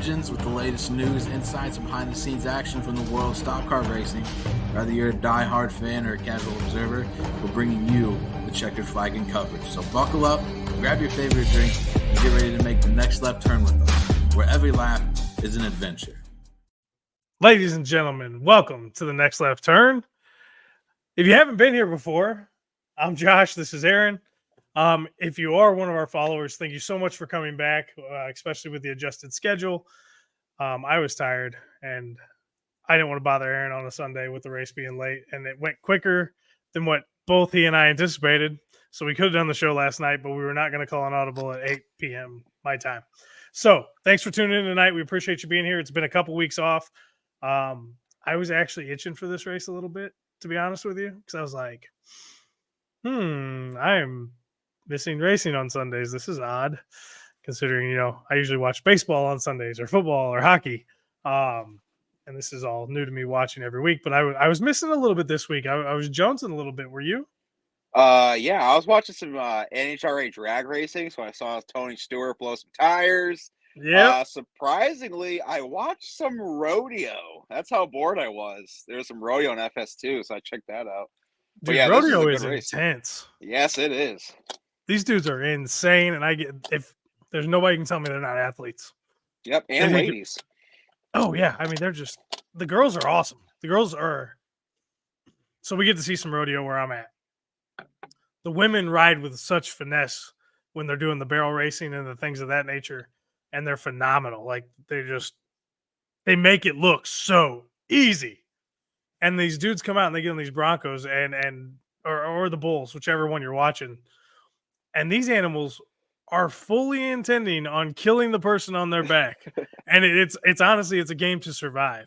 legends with the latest news, insights, and behind-the-scenes action from the world of stock car racing. Whether you're a die-hard fan or a casual observer, we're bringing you the checkered flag and coverage. So buckle up, grab your favorite drink, and get ready to make the next left turn with us, where every lap is an adventure. Ladies and gentlemen, welcome to the Next Left Turn. If you haven't been here before, I'm Josh. This is Aaron. If you are one of our followers, thank you so much for coming back, especially with the adjusted schedule. I was tired, and I didn't want to bother Aaron on a Sunday with the race being late, and it went quicker than what both he and I anticipated. So we could have done the show last night, but we were not going to call an audible at 8 p.m. my time. So thanks for tuning in tonight. We appreciate you being here. It's been a couple weeks off. I was actually itching for this race a little bit, to be honest with you, because I was like, I'm missing racing on Sundays. This is odd, considering, I usually watch baseball on Sundays or football or hockey. And this is all new to me watching every week, but I was missing a little bit this week. I was jonesing a little bit. Were you? Yeah, I was watching some NHRA drag racing, so I saw Tony Stewart blow some tires. Yeah. Surprisingly, I watched some rodeo. That's how bored I was. There was some rodeo on FS2, so I checked that out. Dude, yeah, rodeo is intense. Yes, it is. These dudes are insane, and if there's nobody can tell me they're not athletes. Yep, and ladies. Oh yeah, I mean the girls are awesome. The girls are. So we get to see some rodeo where I'm at. The women ride with such finesse when they're doing the barrel racing and the things of that nature, and they're phenomenal. Like they make it look so easy. And these dudes come out and they get on these Broncos or the Bulls, whichever one you're watching. And these animals are fully intending on killing the person on their back. And it's honestly, it's a game to survive,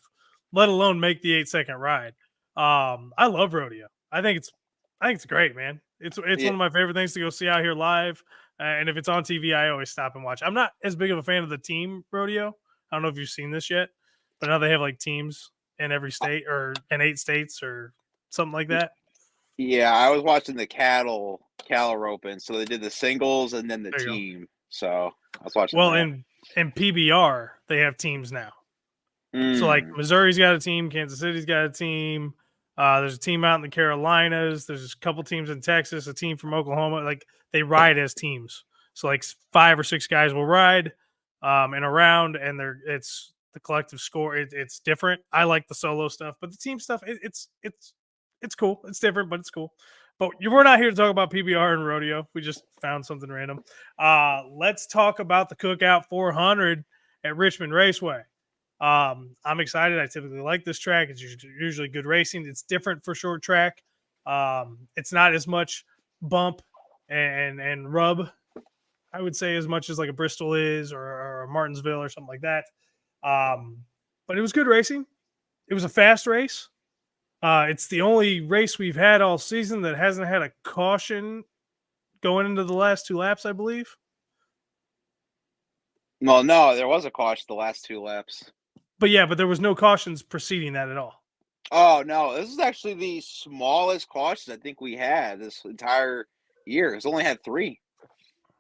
let alone make the 8-second ride. I love rodeo. I think it's great, man. It's one of my favorite things to go see out here live. And if it's on TV, I always stop and watch. I'm not as big of a fan of the team rodeo. I don't know if you've seen this yet, but now they have like teams in every state or in 8 states or something like that. Yeah, I was watching the cattle roping. So they did the singles and then the team. So I was watching. Well, in PBR, they have teams now. So like Missouri's got a team, Kansas City's got a team. There's a team out in the Carolinas. There's a couple teams in Texas, a team from Oklahoma. Like they ride as teams. So like 5 or 6 guys will ride in a round, and it's the collective score. It's different. I like the solo stuff, but the team stuff, it's cool. It's different, but it's cool. But we're not here to talk about PBR and rodeo. We just found something random. Let's talk about the Cookout 400 at Richmond Raceway. I'm excited. I typically like this track. It's usually good racing. It's different for short track. It's not as much bump and rub, I would say, as much as like a Bristol is or a Martinsville or something like that. But it was good racing. It was a fast race. It's the only race we've had all season that hasn't had a caution going into the last 2 laps, I believe. Well, no, there was a caution the last 2 laps. But there was no cautions preceding that at all. Oh, no. This is actually the smallest cautions I think we had this entire year. It's only had 3.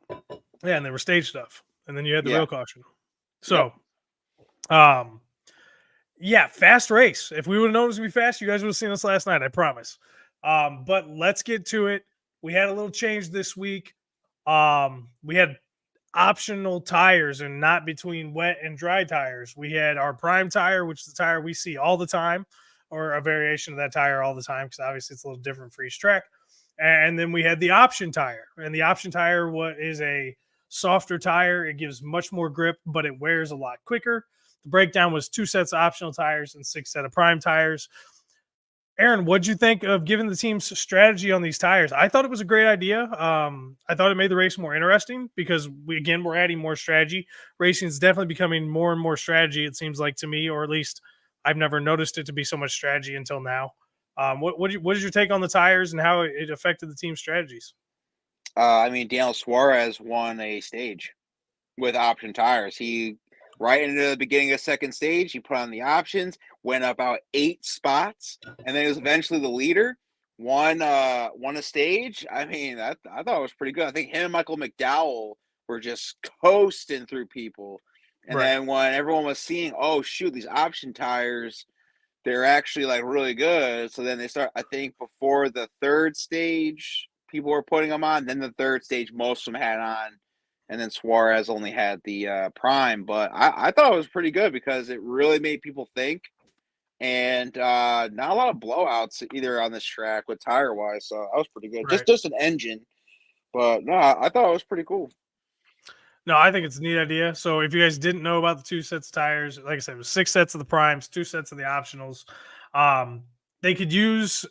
Yeah, and they were stage stuff. And then you had the real caution. So, fast race. If we would have known it was going to be fast, you guys would have seen us last night, I promise. But let's get to it. We had a little change this week. We had optional tires and not between wet and dry tires. We had our prime tire, which is the tire we see all the time, or a variation of that tire all the time, because obviously it's a little different for each track. And then we had the option tire, and the option tire is a softer tire. It gives much more grip, but it wears a lot quicker. The breakdown was 2 sets of optional tires and 6 sets of prime tires. Aaron, what'd you think of giving the team's strategy on these tires? I thought it was a great idea. I thought it made the race more interesting because we're adding more strategy. Racing is definitely becoming more and more strategy, it seems like to me, or at least I've never noticed it to be so much strategy until now. What is your take on the tires and how it affected the team's strategies? Daniel Suarez won a stage with option tires. He right into the beginning of second stage, he put on the options, went about 8 spots, and then he was eventually the leader. Won a stage. I thought it was pretty good. I think him and Michael McDowell were just coasting through people. And then when everyone was seeing, oh shoot, these option tires, they're actually like really good. So then they start, I think before the third stage, people were putting them on. Then the third stage, most of them had on. And then Suarez only had the prime. But I thought it was pretty good because it really made people think. And not a lot of blowouts either on this track with tire-wise. So that was pretty good. Just an engine. But no, I thought it was pretty cool. No, I think it's a neat idea. So if you guys didn't know about the 2 sets of tires, like I said, it was 6 sets of the primes, 2 sets of the optionals. They could use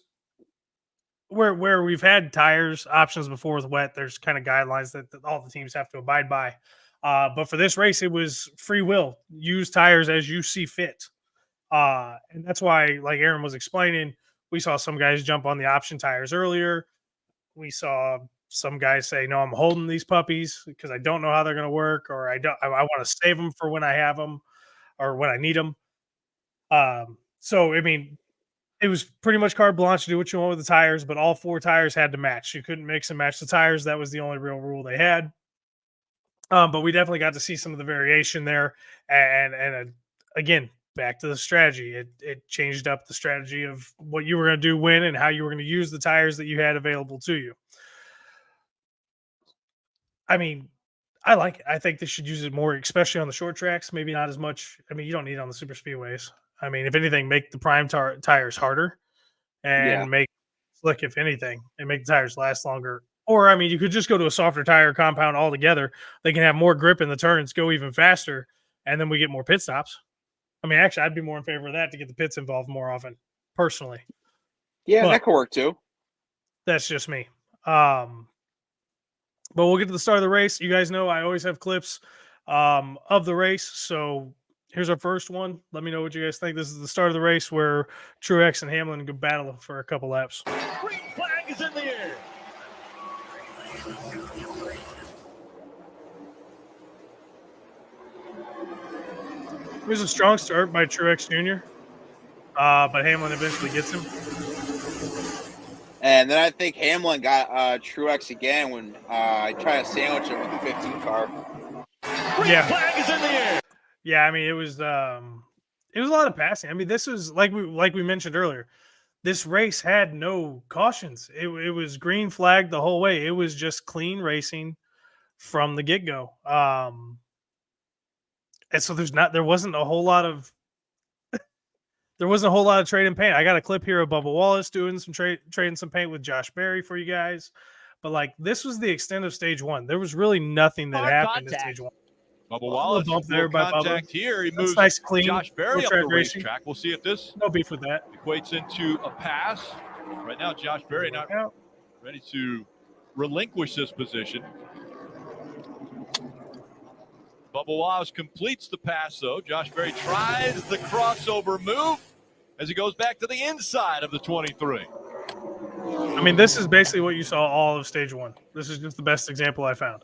where we've had tires options before with wet. There's kind of guidelines that all the teams have to abide by. But for this race, it was free will. Use tires as you see fit. And that's why, like Aaron was explaining, we saw some guys jump on the option tires earlier. We saw some guys say, no, I'm holding these puppies because I don't know how they're going to work, or I want to save them for when I have them or when I need them. So, I mean, it was pretty much carte blanche to do what you want with the tires, but all 4 tires had to match. You couldn't mix and match the tires. That was the only real rule they had. But we definitely got to see some of the variation there. And again, back to the strategy. It changed up the strategy of what you were going to do when and how you were going to use the tires that you had available to you. I mean, I like it. I think they should use it more, especially on the short tracks. Maybe not as much. I mean, you don't need it on the super speedways. I mean, if anything, make the prime tires harder and make slick, if anything, and make the tires last longer. Or, I mean, you could just go to a softer tire compound altogether. They can have more grip in the turns, go even faster, and then we get more pit stops. I mean, actually, I'd be more in favor of that to get the pits involved more often, personally. Yeah, that could work too. That's just me. But we'll get to the start of the race. You guys know I always have clips of the race. So here's our first one. Let me know what you guys think. This is the start of the race where Truex and Hamlin go battle for a couple laps. Green flag is in the air. It was a strong start by Truex Jr., but Hamlin eventually gets him. And then I think Hamlin got Truex again when I tried to sandwich him with the 15 car. Green flag is in the air. Yeah, I mean it was a lot of passing. I mean, this was like we mentioned earlier. This race had no cautions. It was green flag the whole way. It was just clean racing from the get-go. And so there wasn't a whole lot of trading paint. I got a clip here of Bubba Wallace doing some trading some paint with Josh Berry for you guys. But like this was the extent of stage 1. There was really nothing that happened in stage 1. Bubba Wallace bump there by contact Bubba. here. He moves nice, clean, Josh Berry up the racing. racetrack. We'll see if this no beef with that equates into a pass. Right now, Josh Berry not ready to relinquish this position. Bubba Wallace completes the pass, though. Josh Berry tries the crossover move as he goes back to the inside of the 23. I mean, this is basically what you saw all of stage 1. This is just the best example I found.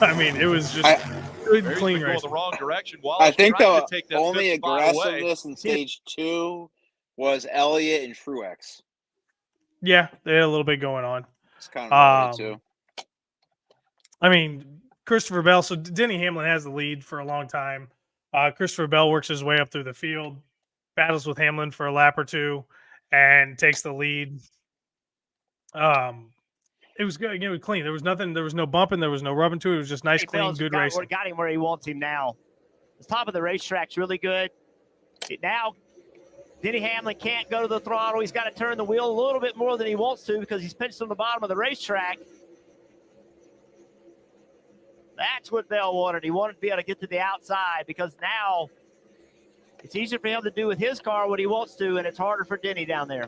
I mean, it was just good, clean race. The wrong direction. Wallace I think the take that only aggressiveness in stage 2 was Elliott and Truex. Yeah, they had a little bit going on. It's kind of too. I mean, Christopher Bell. So Denny Hamlin has the lead for a long time. Christopher Bell works his way up through the field, battles with Hamlin for a lap or two, and takes the lead. It was good. It was clean. There was nothing. There was no bumping. There was no rubbing to it. It was just nice, clean, good racing. Got him where he wants him now. The top of the racetrack's really good. Now, Denny Hamlin can't go to the throttle. He's got to turn the wheel a little bit more than he wants to because he's pinched on the bottom of the racetrack. That's what Bell wanted. He wanted to be able to get to the outside because now it's easier for him to do with his car what he wants to, and it's harder for Denny down there.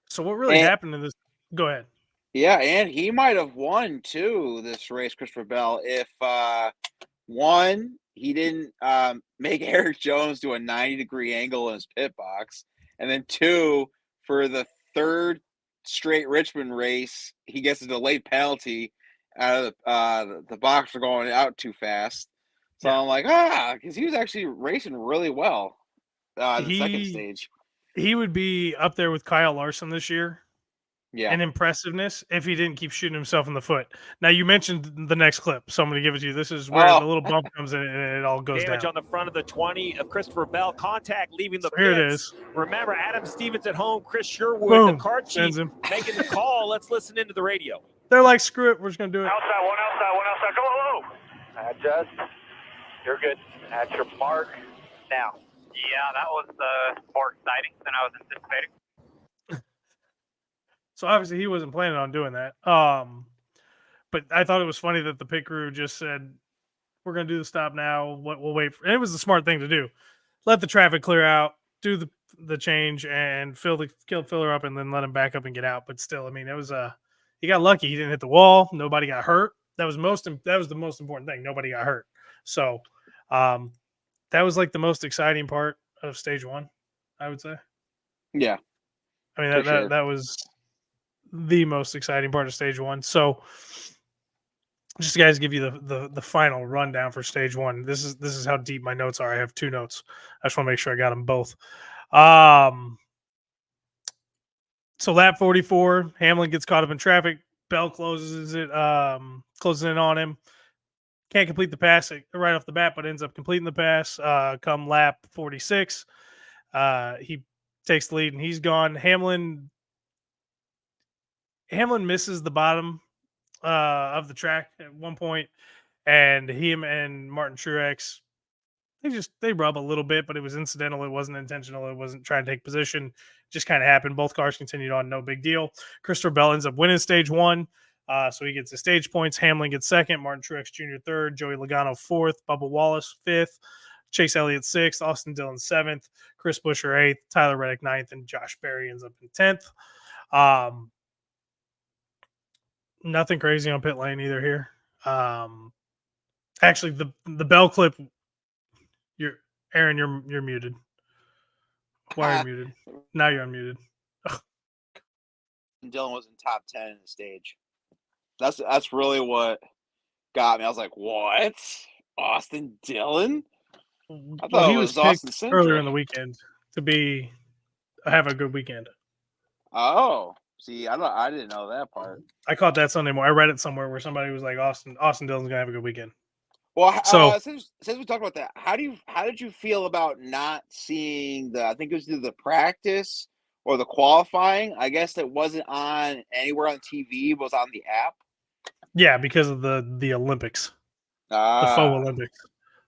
So what really happened in this? Go ahead. Yeah, and he might have won, too, this race, Christopher Bell, if, one, he didn't make Eric Jones do a 90-degree angle in his pit box, and then, two, for the third straight Richmond race, he gets a delayed penalty out of the box for going out too fast. So I'm like, because he was actually racing really well the second stage. He would be up there with Kyle Larson this year and impressiveness if he didn't keep shooting himself in the foot. Now, you mentioned the next clip, so I'm going to give it to you. This is where the little bump comes in and it all goes Damage down. on the front of the 20 of Christopher Bell. Contact leaving the So here it pits. is. Remember, Adam Stevens at home, Chris Sherwood, Boom. the car chief, making the call. Let's listen into the radio. They're like, screw it, we're just going to do it. Outside, one outside. Come on, low. Adjust. You're good. At your mark now. Yeah, that was more exciting than I was anticipating. So obviously he wasn't planning on doing that. But I thought it was funny that the pit crew just said, we're going to do the stop now. We'll wait. And it was the smart thing to do. Let the traffic clear out, do the change, and fill the filler up, and then let him back up and get out. But still, I mean, it was he got lucky. He didn't hit the wall. Nobody got hurt. That was the most important thing. Nobody got hurt. So that was like the most exciting part of stage one, I would say. Yeah. I mean, that was the most exciting part of stage one. So just to guys give you the final rundown for stage one. This is how deep my notes are. I have 2 notes. I just want to make sure I got them both. So lap 44, Hamlin gets caught up in traffic. Bell closes in on him. Can't complete the pass right off the bat, but ends up completing the pass. Come lap 46, he takes the lead and he's gone. Hamlin misses the bottom of the track at one point, and him and Martin Truex, they rub a little bit, but it was incidental. It wasn't intentional. It wasn't trying to take position. Just kind of happened. Both cars continued on. No big deal. Christopher Bell ends up winning stage one. So he gets the stage points. Hamlin gets second. Martin Truex Jr. third. Joey Logano fourth. Bubba Wallace fifth. Chase Elliott sixth. Austin Dillon seventh. Chris Buescher eighth. Tyler Reddick ninth. And Josh Berry ends up in 10th. Nothing crazy on pit lane either here. Actually, the Bell clip. Aaron, you're muted. Why are you muted? Now you're unmuted. Dillon was in top 10 in the stage. That's really what got me. I was like, what? Austin Dillon? I thought he it was Austin picked earlier in the weekend to have a good weekend. Oh, see, I didn't know that part. I caught that Sunday morning. I read it somewhere where somebody was like, Austin Dillon's gonna have a good weekend. Well, so since we talked about that, how did you feel about not seeing I think it was either the practice or the qualifying? I guess that wasn't on anywhere on TV, but was on the app. Yeah, because of the Olympics, the faux Olympics.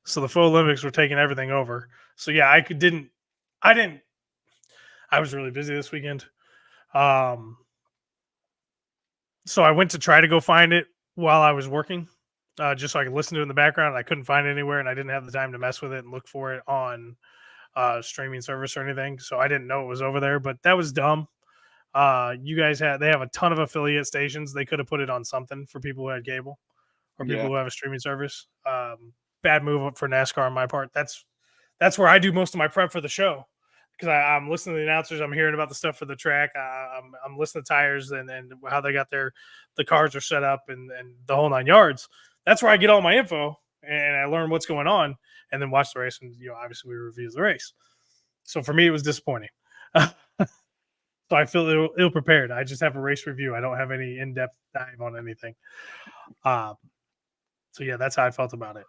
So the faux Olympics were taking everything over. So yeah, I was really busy this weekend. So I went to try to go find it while I was working, just so I could listen to it in the background. I couldn't find it anywhere, and I didn't have the time to mess with it and look for it on streaming service or anything. So I didn't know it was over there, but that was dumb. You guys they have a ton of affiliate stations. They could have put it on something for people who had cable or people who have a streaming service. Bad move for NASCAR on my part. That's where I do most of my prep for the show, because I'm listening to the announcers. I'm hearing about the stuff for the track. I'm listening to tires and how they got the cars are set up and the whole 9 yards. That's where I get all my info and I learn what's going on and then watch the race. And obviously we review the race. So for me, it was disappointing. So I feel ill prepared. I just have a race review. I don't have any in-depth dive on anything. So yeah, that's how I felt about it,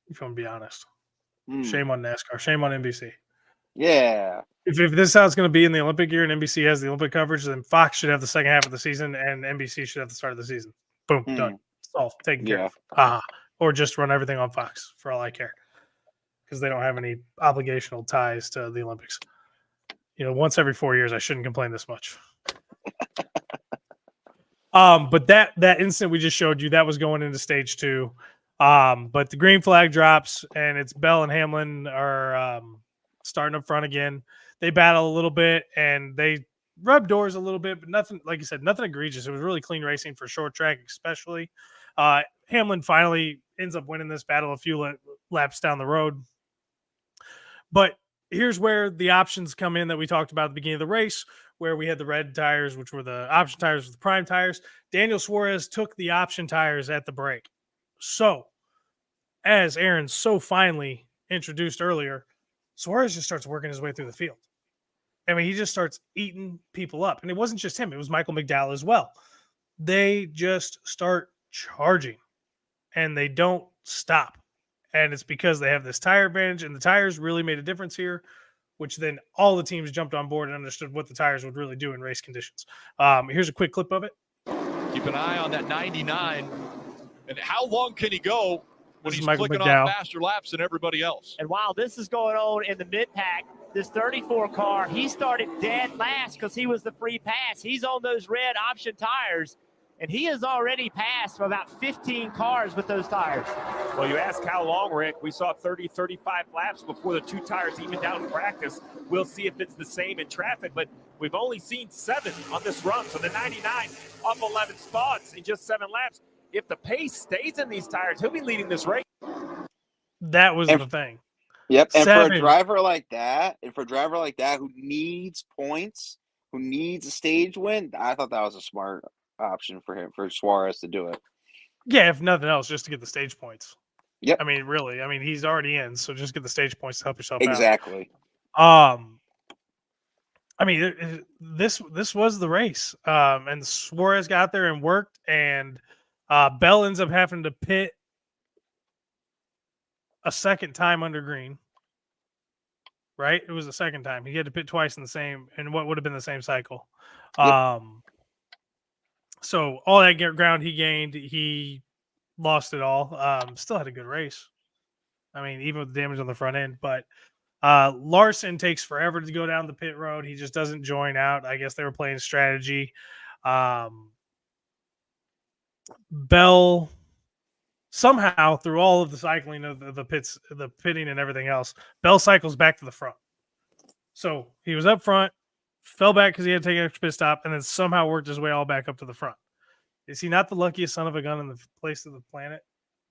if I'm going to be honest. Shame on NASCAR. Shame on NBC. Yeah. If this is how it's going to be in the Olympic year and NBC has the Olympic coverage, then Fox should have the second half of the season and NBC should have the start of the season. Boom, done. It's all taken care of. Or just run everything on Fox for all I care, because they don't have any obligational ties to the Olympics. Once every 4 years, I shouldn't complain this much. But that instant we just showed you, that was going into stage 2. But the green flag drops, and it's Bell and Hamlin are starting up front again. They battle a little bit, and they rub doors a little bit, but nothing, like you said, nothing egregious. It was really clean racing for short track, especially. Hamlin finally ends up winning this battle a few laps down the road. But here's where the options come in that we talked about at the beginning of the race, where we had the red tires, which were the option tires with the prime tires. Daniel Suarez took the option tires at the break. So, as Aaron so finely introduced earlier, Suarez just starts working his way through the field. I mean, he just starts eating people up. And it wasn't just him. It was Michael McDowell as well. They just start charging and they don't stop. And it's because they have this tire advantage, and the tires really made a difference here, which then all the teams jumped on board and understood what the tires would really do in race conditions. Here's a quick clip of it. Keep an eye on that 99. And how long can he go when he's Michael clicking McDowell. off faster laps than everybody else? And while this is going on in the mid-pack, this 34 car, he started dead last because he was the free pass. He's on those red option tires, and he has already passed about 15 cars with those tires. Well, you ask how long, Rick. We saw 30, 35 laps before the two tires evened out in practice. We'll see if it's the same in traffic, but we've only seen 7 on this run. So the 99 up 11 spots in just 7 laps. If the pace stays in these tires, he'll be leading this race. That was the thing. Yep, and 7. for a driver like that, who needs points, who needs a stage win, I thought that was a smart option for him, for Suarez to do it. Yeah, if nothing else, just to get the stage points. Yep. I mean, really. I mean, he's already in, so just get the stage points to help yourself exactly. out. I mean, this was the race. And Suarez got there and worked, and Bell ends up having to pit a second time under green. Right? It was the second time. He had to pit twice in what would have been the same cycle. Yep. So all that ground he gained, he lost it all. Still had a good race. I mean, even with the damage on the front end. But Larson takes forever to go down the pit road. He just doesn't join out. I guess they were playing strategy. Bell somehow, through all of the cycling of the pits, the pitting and everything else, Bell cycles back to the front. So he was up front, fell back because he had to take an extra pit stop, and then somehow worked his way all back up to the front. Is he not the luckiest son of a gun in the face of the planet?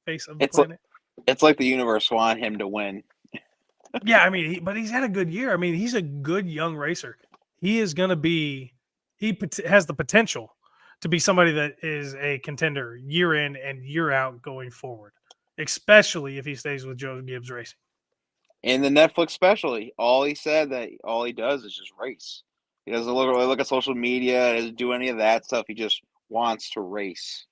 It's like the universe wanted him to win. Yeah, I mean, but he's had a good year. I mean, he's a good young racer. He is going to be. He has the potential to be somebody that is a contender year in and year out going forward, especially if he stays with Joe Gibbs Racing. In the Netflix special, all he said that all he does is just race. He doesn't look at social media, doesn't do any of that stuff. He just wants to race.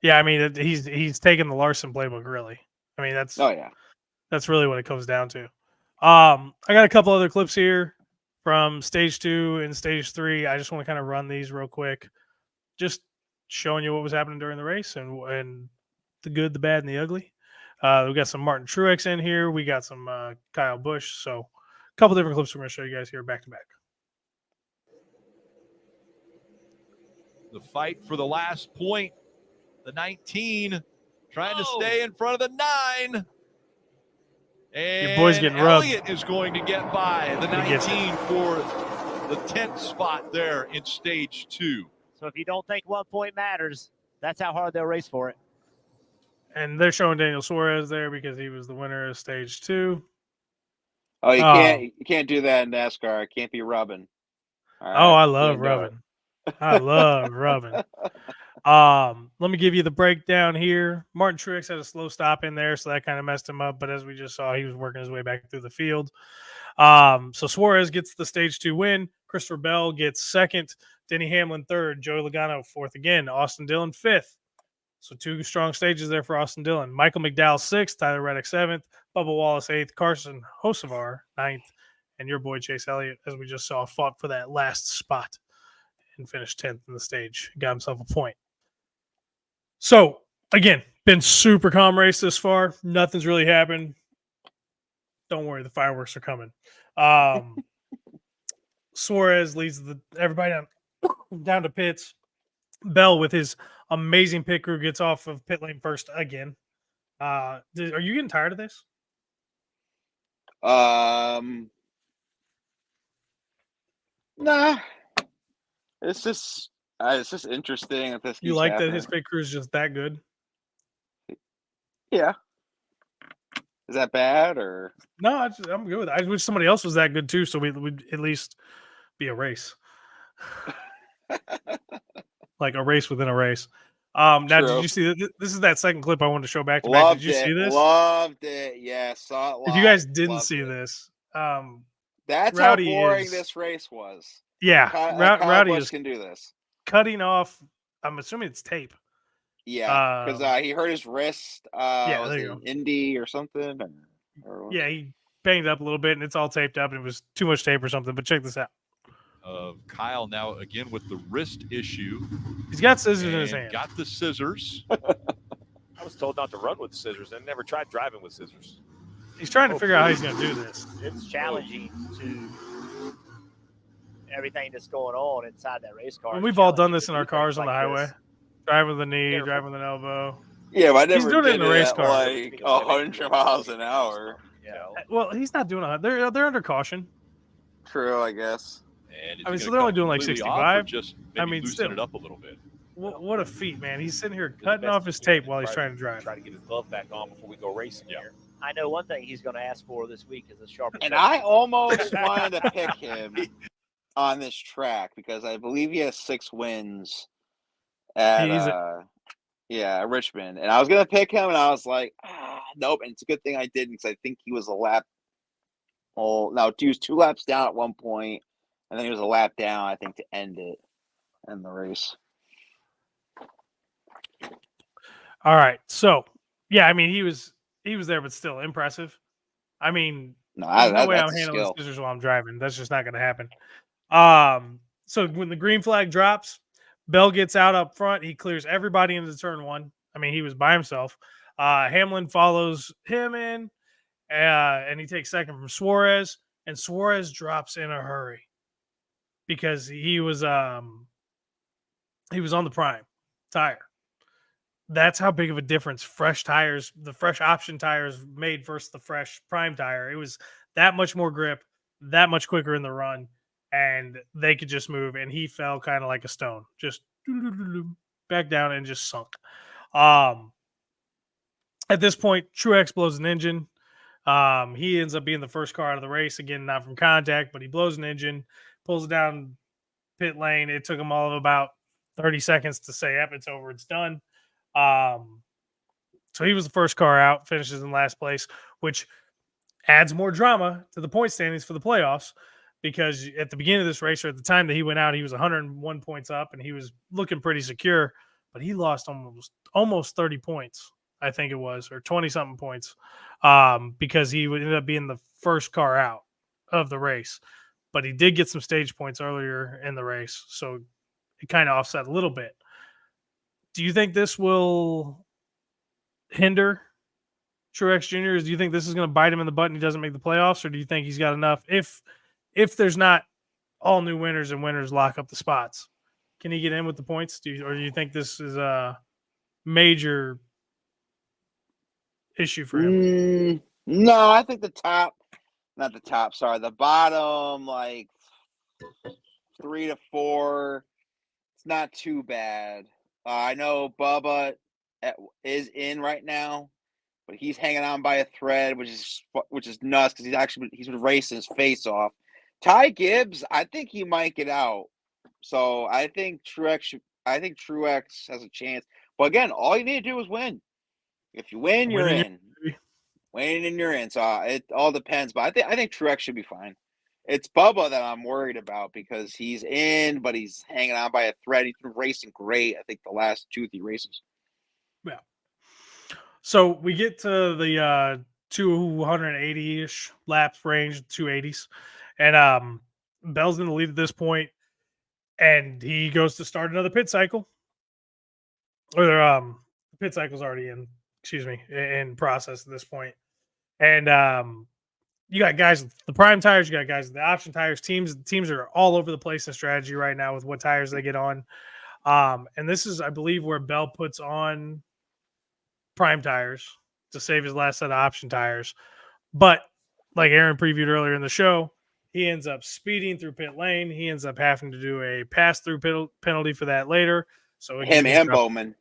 Yeah, I mean, he's taken the Larson playbook, really. I mean, that's really what it comes down to. I got a couple other clips here from stage 2 and stage 3. I just want to kind of run these real quick, just showing you what was happening during the race and the good, the bad, and the ugly. We got some Martin Truex in here. We got some Kyle Busch. So a couple different clips we're going to show you guys here back to back. The fight for the last point. The 19 trying to stay in front of the 9. And your boy's getting rubbed. Elliott is going to get by the 19 for the 10th spot there in stage 2. So if you don't think 1 point matters, that's how hard they'll race for it. And they're showing Daniel Suarez there because he was the winner of stage 2. Oh, you can't do that in NASCAR. It can't be rubbing. Right. Oh, I love rubbing. I love rubbing. Let me give you the breakdown here. Martin Truex had a slow stop in there, so that kind of messed him up. But as we just saw, he was working his way back through the field. So Suarez gets the stage 2 win. Christopher Bell gets second. Denny Hamlin third. Joey Logano fourth again. Austin Dillon fifth. So 2 strong stages there for Austin Dillon. Michael McDowell sixth. Tyler Reddick seventh. Bubba Wallace eighth. Carson Hocevar ninth. And your boy Chase Elliott, as we just saw, fought for that last spot and finished 10th in the stage. Got himself a point. So, again, been super calm race this far. Nothing's really happened. Don't worry, the fireworks are coming. Suarez leads everybody down to pits. Bell, with his amazing pit crew, gets off of pit lane first again. Are you getting tired of this? Nah. It's just interesting that this. You like happening. That his pit crew is just that good? Yeah. Is that bad or no? I'm good with it. I wish somebody else was that good too, so we'd at least be a race, like a race within a race. Now, did you see this? Is that second clip I wanted to show back to back? Did you see this? Loved it. Yeah, saw it live. If you guys didn't see this, That's Rowdy how boring is- this race was. Yeah, Kyle Rowdy Busch is can do this. cutting off. I'm assuming it's tape. Yeah, because he hurt his wrist. Yeah, Was there it you go. Indy or something? Yeah, he banged up a little bit, and it's all taped up, and it was too much tape or something. But check this out. Kyle now again with the wrist issue. He's got scissors in his and hand. Got the scissors. I was told not to run with scissors and never tried driving with scissors. He's trying to figure out how he's going to do this. It's challenging to everything that's going on inside that race car. And It's we've all done challenging this to in do our cars things on the like highway. this. Driving with a knee, Careful. driving with an elbow. Yeah, but I He's never doing it in did the race at car. like 100 miles an hour. Yeah. Well, he's not doing a. They're under caution. True, I guess. And I mean, is he so gonna they're only cut doing like completely off or 65. just I maybe mean, loosen still. it up a little bit. What a feat, man! He's sitting here cutting off his tape while he's trying to drive. Try to get his glove back on before we go racing here. I know one thing he's going to ask for this week is a sharper. And set. I almost wanted to pick him on this track because I believe he has 6 wins at Richmond. And I was gonna pick him, and I was like, nope. And it's a good thing I didn't because I think he was a lap. Oh, no, he was 2 laps down at one point, and then he was a lap down, I think, to end it in the race. All right, so yeah, I mean he was there, but still impressive. I mean, No, there's no way I'm that's a handling skill. scissors while I'm driving. That's just not going to happen. So when the green flag drops, Bell gets out up front. He clears everybody into turn 1. I mean, he was by himself. Hamlin follows him in, and he takes second from Suarez. And Suarez drops in a hurry because he was on the prime tire. That's how big of a difference fresh tires, the fresh option tires made versus the fresh prime tire. It was that much more grip, that much quicker in the run, and they could just move. And he fell kind of like a stone, just back down and just sunk. At this point, Truex blows an engine. He ends up being the first car out of the race. Again, not from contact, but he blows an engine, pulls it down pit lane. It took him all of about 30 seconds to say, yep, it's over, it's done. So he was the first car out, finishes in last place, which adds more drama to the point standings for the playoffs because at the beginning of this race, or at the time that he went out, he was 101 points up and he was looking pretty secure, but he lost almost 30 points, I think it was, or 20 something points, because he ended up being the first car out of the race, but he did get some stage points earlier in the race. So it kind of offset a little bit. Do you think this will hinder Truex Jr.? Do you think this is going to bite him in the butt and he doesn't make the playoffs? Or do you think he's got enough? If there's not all new winners and winners lock up the spots, can he get in with the points? Or do you think this is a major issue for him? No, I think the bottom, like 3 to 4, it's not too bad. I know Bubba is in right now, but he's hanging on by a thread, which is nuts because he's been racing his face off. Ty Gibbs, I think he might get out. So I think Truex has a chance. But again, all you need to do is win. If you win, you're in. Winning and you're in. So it all depends. But I think Truex should be fine. It's Bubba that I'm worried about because he's in, but he's hanging on by a thread. He's been racing great, I think, the last 2-3 races. Yeah. So we get to the 280-ish laps range, 280s. And Bell's in the lead at this point, and he goes to start another pit cycle. Or the pit cycle's already in process at this point. And you got guys with the prime tires, you got guys with the option tires. Teams are all over the place in strategy right now with what tires they get on. And this is, I believe, where Bell puts on prime tires to save his last set of option tires. But like Aaron previewed earlier in the show, he ends up speeding through pit lane. He ends up having to do a pass-through penalty for that later. So him and Bowman.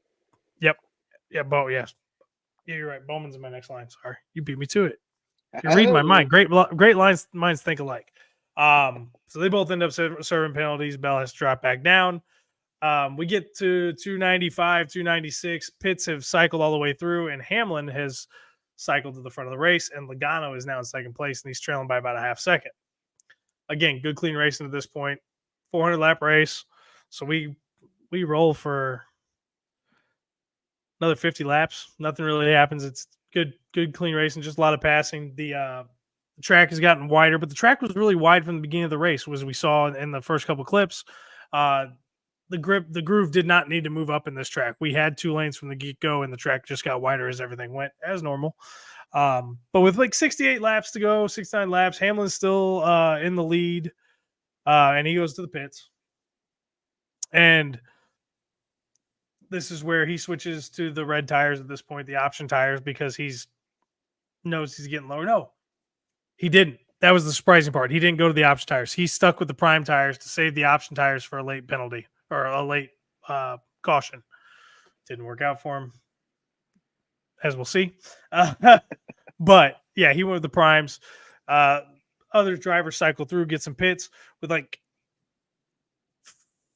Yep. Yeah, yes. Yeah, you're right. Bowman's in my next line. Sorry. You beat me to it. You're reading my mind. Great minds think alike. So they both end up serving penalties. Bell has to drop back down. We get to 295, 296. Pitts have cycled all the way through, and Hamlin has cycled to the front of the race, and Logano is now in second place, and he's trailing by about a half second. again, good clean racing at this point. 400 lap race. So we roll for another 50 laps. Nothing really happens. It's good clean racing, just a lot of passing. The track has gotten wider, but the track was really wide from the beginning of the race, as we saw in the first couple clips. The groove did not need to move up in this track. We had 2 lanes from the get-go, and the track just got wider as everything went, as normal. But with like 68 laps to go, 69 laps, Hamlin's still in the lead, and he goes to the pits. And this is where he switches to the red tires at this point, the option tires, because knows he's getting lower. No, he didn't. That was the surprising part. He didn't go to the option tires. He stuck with the prime tires to save the option tires for a late penalty or a late caution. Didn't work out for him, as we'll see. But yeah, he went with the primes. Other drivers cycle through, get some pits with like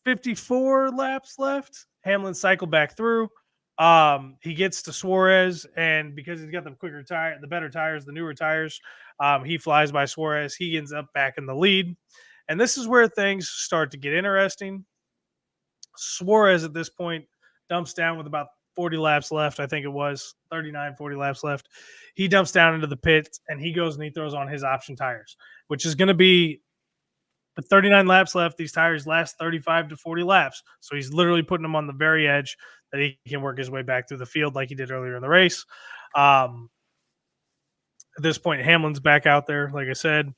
54 laps left. Hamlin cycled back through. He gets to Suarez, and because he's got the better tires, the newer tires, he flies by Suarez. He ends up back in the lead. And this is where things start to get interesting. Suarez at this point dumps down with about 40 laps left. I think it was 39, 40 laps left. He dumps down into the pits, and he goes and he throws on his option tires, which is going to be with 39 laps left. These tires last 35 to 40 laps. So he's literally putting them on the very edge that he can work his way back through the field like he did earlier in the race. At this point, Hamlin's back out there, like I said,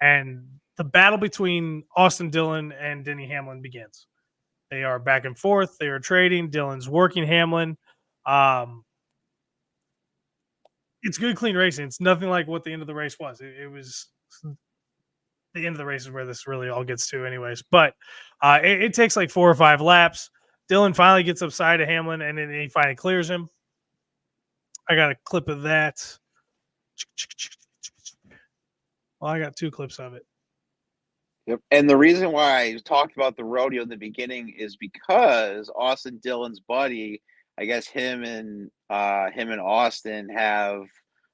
and the battle between Austin Dillon and Denny Hamlin begins. They are back and forth. They are trading. Dillon's working Hamlin. It's good, clean racing. It's nothing like what the end of the race was. It was the end of the race is where this really all gets to anyways. But it takes like 4 or 5 laps. Dillon finally gets upside of Hamlin, and then he finally clears him. I got a clip of that. Well, I got 2 clips of it. Yep. And the reason why I talked about the rodeo in the beginning is because Austin Dillon's buddy, I guess him and Austin have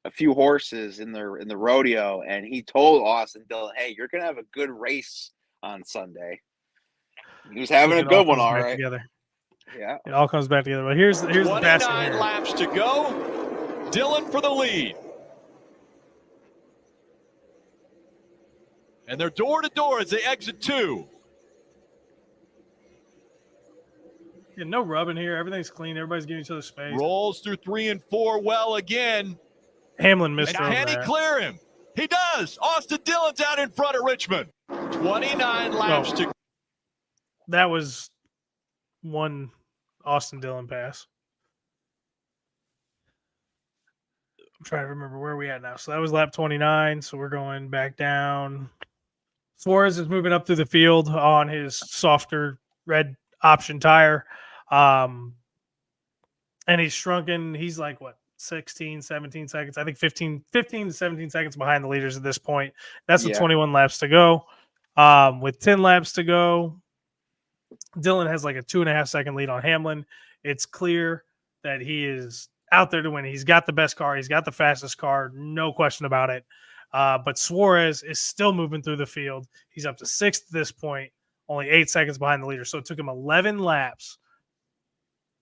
a few horses in the rodeo, and he told Austin Dillon, "Hey, you're gonna have a good race on Sunday." He was having a good one, all right. Together. Yeah, it all comes back together. But here's the 29 laps to go. Dillon for the lead. And they're door to door as they exit 2. Yeah, no rubbing here. Everything's clean. Everybody's giving each other space. Rolls through 3 and 4 well again. Hamlin missed. And can he clear him? He does. Austin Dillon's out in front of Richmond. 29 laps to go. That was one Austin Dillon pass. I'm trying to remember where we at now. So that was lap 29. So we're going back down. Suarez is moving up through the field on his softer red option tire. And he's shrunken. He's like, what, 16, 17 seconds? I think 15 to 17 seconds behind the leaders at this point. That's with 21 laps to go. With 10 laps to go, Dillon has like a 2.5 second lead on Hamlin. It's clear that he is out there to win. He's got the best car. He's got the fastest car. No question about it. But Suarez is still moving through the field. He's up to 6th at this point, only 8 seconds behind the leader. So it took him 11 laps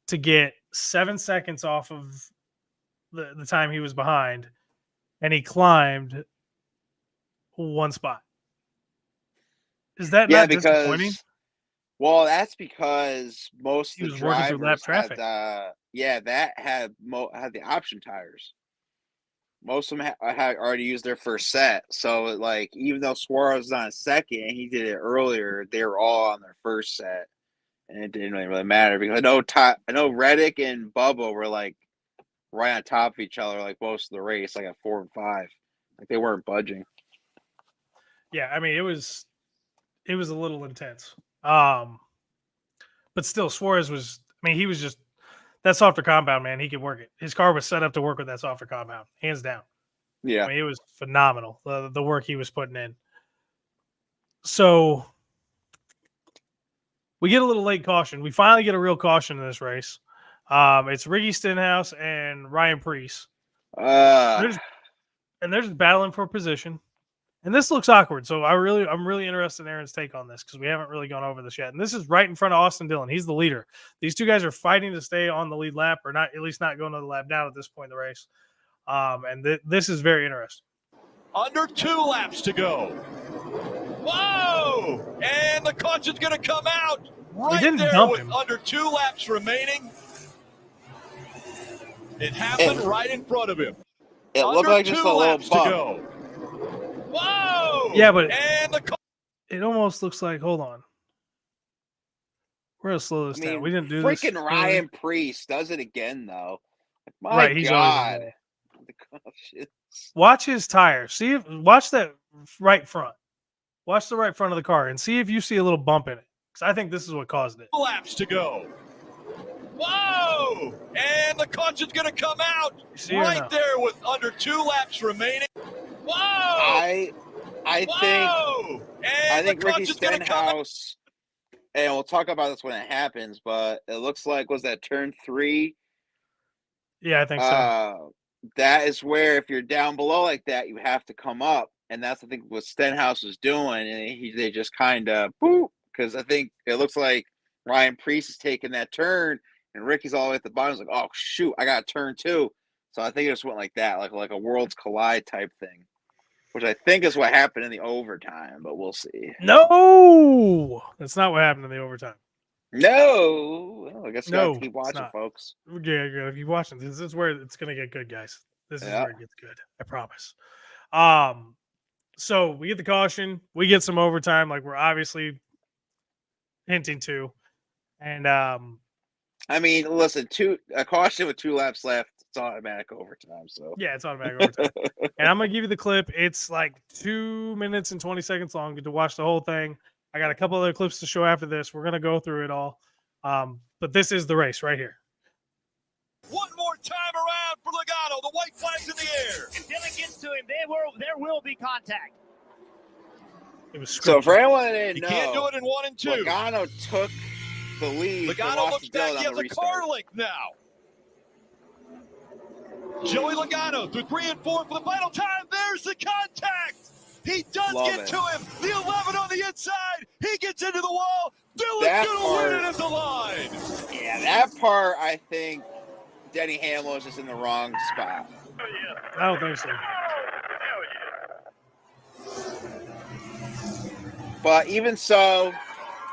to get 7 seconds off of the time he was behind, and he climbed 1 spot. Is that not disappointing? Well, that's because most of the drivers lap traffic. that had the option tires. Most of them had already used their first set. So, like, even though Suarez was on second and he did it earlier, they were all on their first set. And it didn't really matter because I know Reddick and Bubba were, like, right on top of each other, like, most of the race, like, at 4 and 5. Like, they weren't budging. Yeah, I mean, it was a little intense. But still, Suarez was, I mean, he was just, that softer compound, man, he could work it. His car was set up to work with that softer compound, hands down. Yeah. I mean, it was phenomenal, the work he was putting in. So we get a little late caution. We finally get a real caution in this race. It's Ricky Stenhouse and Ryan Preece. They're just battling for position. And this looks awkward. So I'm really interested in Aaron's take on this because we haven't really gone over this yet. And this is right in front of Austin Dillon. He's the leader. These two guys are fighting to stay on the lead lap, or not, at least not going to the lap down at this point in the race. And this is very interesting. Under 2 laps to go. Whoa! And the caution's going to come out right there with under 2 laps remaining. It happened right in front of him. It looked like just a little bump. Whoa! Yeah, but and it almost looks like, hold on. We're going to slow this down. We didn't do this. Freaking Ryan Priest does it again, though. My he's God. Watch his tire. Watch that right front. Watch the right front of the car and see if you see a little bump in it. Because I think this is what caused it. Laps to go. Whoa! And the caution's going to come out right there with under 2 laps remaining. Whoa! I think Ricky Stenhouse, and we'll talk about this when it happens, but it looks like, was that turn 3? Yeah, I think so. That is where if you're down below like that, you have to come up. And that's, I think, what Stenhouse was doing. And they just kind of, boop, because I think it looks like Ryan Priest is taking that turn, and Ricky's all the way at the bottom. He's like, oh, shoot, I got turn 2. So I think it just went like that, like a worlds collide type thing, which I think is what happened in the overtime, but we'll see. No, that's not what happened in the overtime. No, well, I guess you got to keep watching, folks. Yeah, keep watching. This is where it's going to get good, guys. This is where it gets good. I promise. So we get the caution. We get some overtime, like we're obviously hinting to. And I mean, listen, a caution with 2 laps left, it's automatic overtime. So yeah, it's automatic overtime. And I'm gonna give you the clip. It's like 2 minutes and 20 seconds long. Get to watch the whole thing. I got a couple other clips to show after this. We're gonna go through it all. But this is the race right here. One more time around for Logano. The white flag's in the air. If Dillon gets to him, there will be contact. It was so for anyone that didn't know, can't do it in 1 and 2. Logano took the lead. Logano looks back. He has a car link now. Joey Logano through 3 and 4 for the final time. There's the contact. He does get to him. The 11 on the inside. He gets into the wall. Dillon's going to win it at the line. Yeah, that part, I think Denny Hamlin is just in the wrong spot. I don't think so. But even so,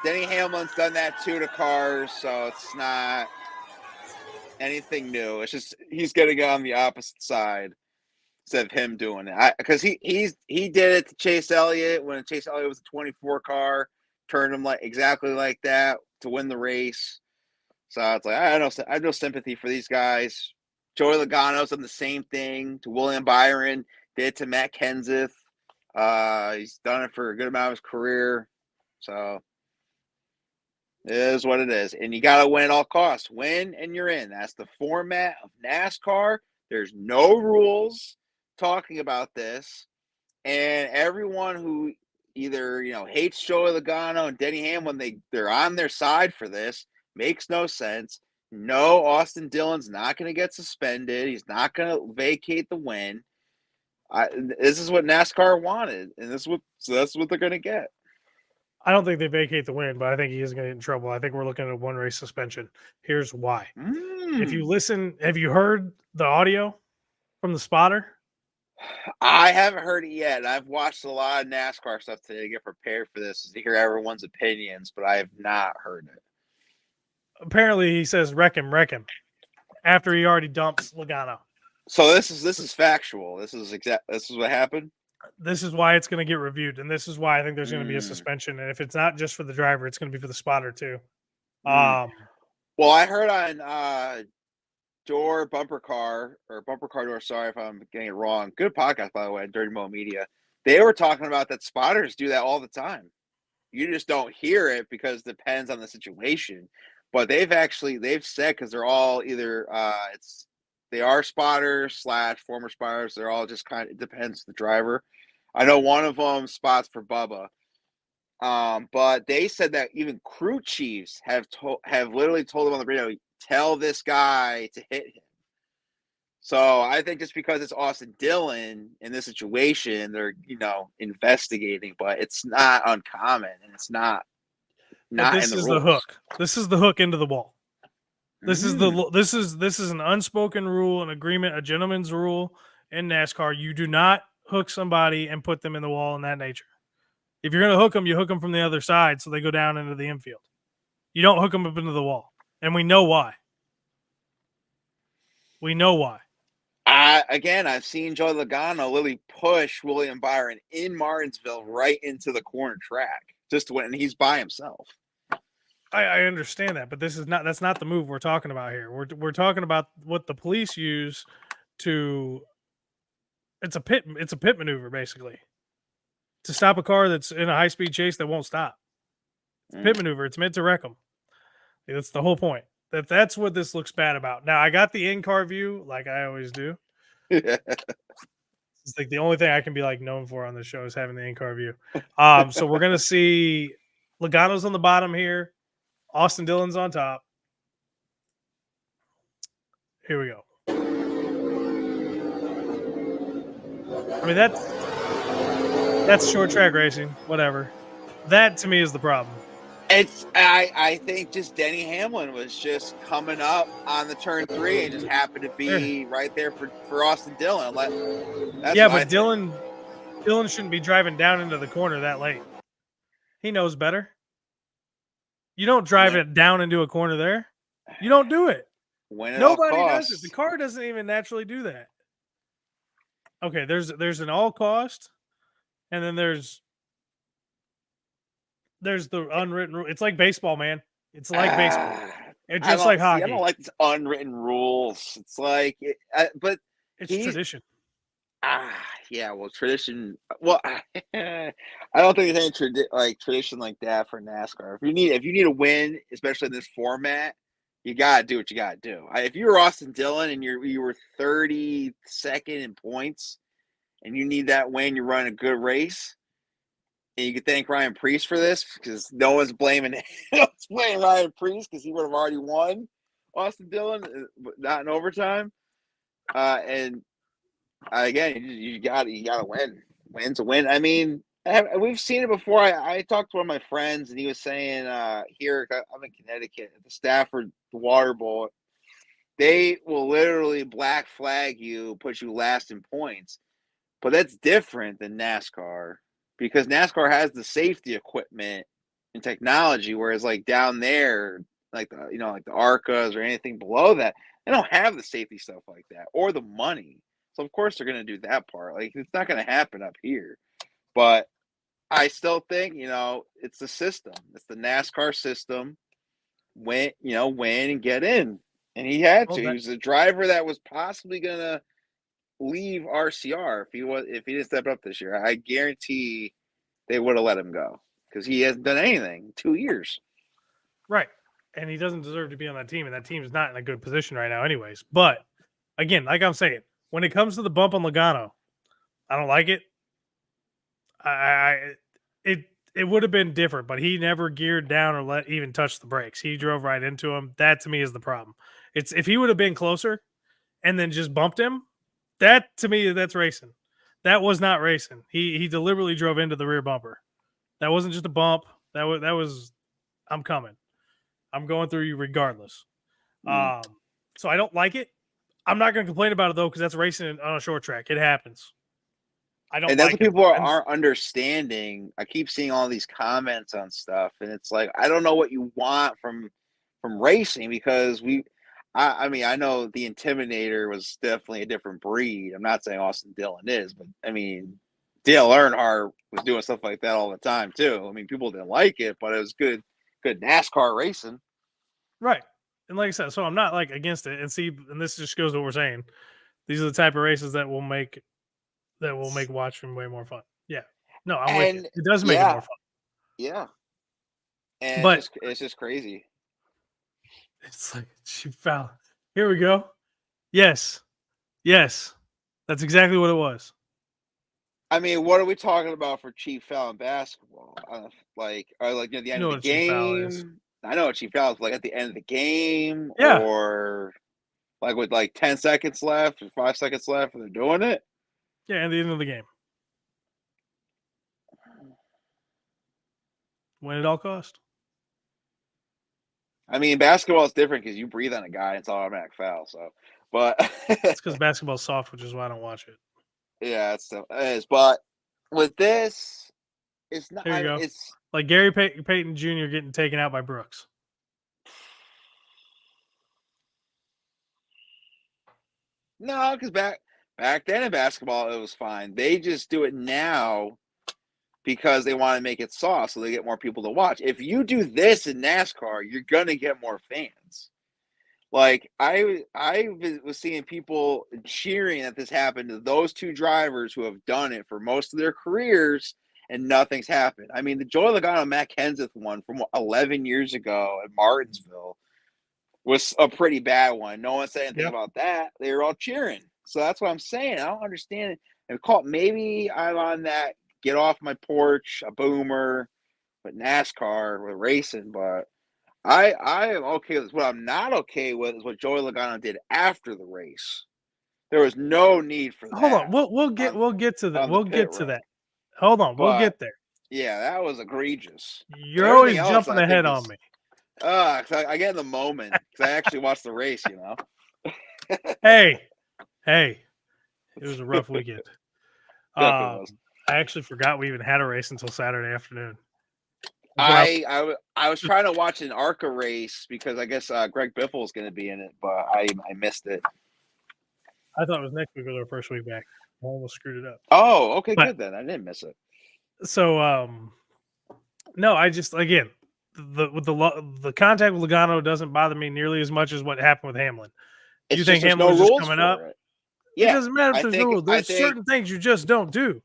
Denny Hamlin's done that too to cars, so it's not anything new. It's just he's going to go on the opposite side instead of him doing it. Because he did it to Chase Elliott when Chase Elliott was a 24 car, turned him exactly like that to win the race. So it's like I have no sympathy for these guys. Joey Logano's done the same thing to William Byron, did to Matt Kenseth. He's done it for a good amount of his career. So it is what it is. And you got to win at all costs. Win and you're in. That's the format of NASCAR. There's no rules talking about this. And everyone who either, hates Joey Logano and Denny Hamlin, they're on their side for this. Makes no sense. No, Austin Dillon's not going to get suspended. He's not going to vacate the win. This is what NASCAR wanted, and that's what they're going to get. I don't think they vacate the win, but I think he is going to get in trouble. I think we're looking at a 1 race suspension. Here's why. If you listen, have you heard the audio from the spotter? I haven't heard it yet. I've watched a lot of NASCAR stuff today to get prepared for this, to hear everyone's opinions, but I have not heard it. Apparently, he says wreck him, after he already dumps Logano. So this is factual. This is what happened. This is why it's going to get reviewed, and this is why I think there's going to be a suspension. And if it's not just for the driver, it's going to be for the spotter too. Well, I heard on Bumper Car Door. Sorry if I'm getting it wrong. Good podcast, by the way, Dirty Mo Media. They were talking about that spotters do that all the time. You just don't hear it because it depends on the situation. But they've said, because they're all either they are spotters / former spotters. They're all just it depends on the driver. I know one of them spots for Bubba. But they said that even crew chiefs have literally told them on the radio, tell this guy to hit him. So I think just because it's Austin Dillon in this situation, they're investigating, but it's not uncommon, and it's not But in this the is rules. the hook. This is the hook into the wall. This Mm-hmm. is an unspoken rule, an agreement, a gentleman's rule in NASCAR. You do not hook somebody and put them in the wall in that nature. If you're going to hook them, you hook them from the other side so they go down into the infield. You don't hook them up into the wall, and we know why. We know why. I've seen Joey Logano literally push William Byron in Martinsville right into the corner track just when he's by himself. I understand that, but that's not the move we're talking about here. We're talking about what the police use to. It's a pit maneuver basically to stop a car that's in a high speed chase that won't stop. It's a pit maneuver. It's meant to wreck them. That's the whole point. That's what this looks bad about. Now I got the in-car view, like I always do. It's like the only thing I can be like known for on the show is having the in-car view. So we're gonna see Logano's on the bottom here. Austin Dillon's on top. Here we go. I mean that's short track racing. Whatever. That to me is the problem. I think just Denny Hamlin was just coming up on the turn 3 and just happened to be right there for Austin Dillon. But Dillon shouldn't be driving down into the corner that late. He knows better. You don't drive it down into a corner there. You don't do it. Nobody does it. The car doesn't even naturally do that. Okay, there's an all cost, and then there's the unwritten rule. It's like baseball, man. It's like baseball. It's just like hockey. I don't like these unwritten rules. It's like, but it's tradition. Well, tradition. Well, I don't think there's any tradition like that for NASCAR. If you need a win, especially in this format, you gotta do what you gotta do. If you were Austin Dillon and you were 32nd in points, and you need that win, you're running a good race, and you can thank Ryan Preece for this because no one's blaming Ryan Preece because he would have already won Austin Dillon, not in overtime. And again, you gotta win. Win's a win. I mean, we've seen it before. I talked to one of my friends, and he was saying here, I'm in Connecticut at the Stafford Water Bowl, they will literally black flag you, put you last in points. But that's different than NASCAR because NASCAR has the safety equipment and technology, whereas like down there, like the ARCAs or anything below that, they don't have the safety stuff like that or the money. So of course they're going to do that part. Like it's not going to happen up here. But I still think it's the system. It's the NASCAR system. Win and get in, and he had to. He was a driver that was possibly going to leave RCR if he didn't step up this year. I guarantee they would have let him go because he hasn't done anything in 2 years. Right. And he doesn't deserve to be on that team, and that team is not in a good position right now anyways. But again, like I'm saying, when it comes to the bump on Logano, I don't like it. It would have been different, but he never geared down or even touch the brakes. He drove right into him. That to me is the problem. It's if he would have been closer and then just bumped him, that to me, that's racing. That was not racing. He deliberately drove into the rear bumper. That wasn't just a bump. That was I'm coming. I'm going through you regardless. So I don't like it. I'm not going to complain about it though because that's racing on a short track. It happens. I don't. And that's what people aren't understanding. I keep seeing all these comments on stuff, and it's like I don't know what you want from racing because I mean, I know the Intimidator was definitely a different breed. I'm not saying Austin Dillon is, but I mean, Dale Earnhardt was doing stuff like that all the time too. I mean, people didn't like it, but it was good NASCAR racing. Right. And like I said, so I'm not like against it. And this just goes to what we're saying. These are the type of races that will make watching way more fun. Yeah. No, I'm with you. It does make it more fun. Yeah. And but it's just crazy. It's like she foul. Here we go. Yes. That's exactly what it was. I mean, what are we talking about for cheap foul in basketball? The end of the game. I know what cheap foul is, like at the end of the game, or Like with like 10 seconds left or 5 seconds left, and they're doing it. Yeah, at the end of the game. Win at all cost. I mean, basketball is different because you breathe on a guy, it's automatic foul. So, but it's because basketball's soft, which is why I don't watch it. Yeah, it is. But with this, it's not. There you go. It's like Gary Payton Jr. getting taken out by Brooks. No, because back then in basketball, it was fine. They just do it now because they want to make it soft so they get more people to watch. If you do this in NASCAR, you're going to get more fans. Like, I was seeing people cheering that this happened to those two drivers who have done it for most of their careers, and nothing's happened. I mean, the Joey Logano Matt Kenseth one from 11 years ago at Martinsville was a pretty bad one. No one said anything about that. They were all cheering. So that's what I'm saying. I don't understand it. And maybe I'm on that get off my porch, a boomer, with NASCAR, with racing, but I am okay with this. What I'm not okay with is what Joey Logano did after the race. There was no need for that. Hold on, we'll get to that. We'll get to that. Hold on, we'll get there. Yeah, that was egregious. You're always jumping ahead on me. I get in the moment because I actually watched the race. You know. Hey, it was a rough weekend. I actually forgot we even had a race until Saturday afternoon. I was trying to watch an ARCA race because I guess Greg Biffle was going to be in it, but I missed it. I thought it was next week or our first week back. I almost screwed it up. Oh, okay, good then. I didn't miss it. So, no, I just again the contact with Logano doesn't bother me nearly as much as what happened with Hamlin. You think Hamlin was just coming up? Yeah, it doesn't matter if there's no rules. There's certain things you just don't do.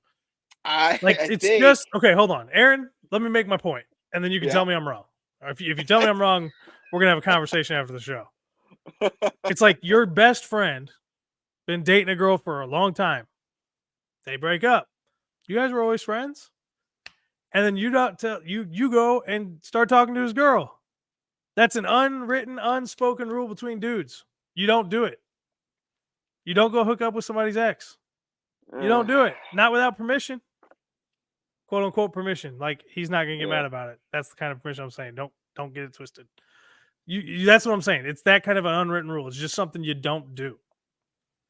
Just okay. Hold on, Aaron. Let me make my point, and then you can tell me I'm wrong. Or if you tell me I'm wrong, we're gonna have a conversation after the show. It's like your best friend been dating a girl for a long time. They break up. You guys were always friends, and then you go and start talking to his girl. That's an unwritten, unspoken rule between dudes. You don't do it. You don't go hook up with somebody's ex. You don't do it. Not without permission. Quote unquote permission. Like he's not gonna get mad about it. That's the kind of permission I'm saying. Don't get it twisted. You that's what I'm saying. It's that kind of an unwritten rule. It's just something you don't do.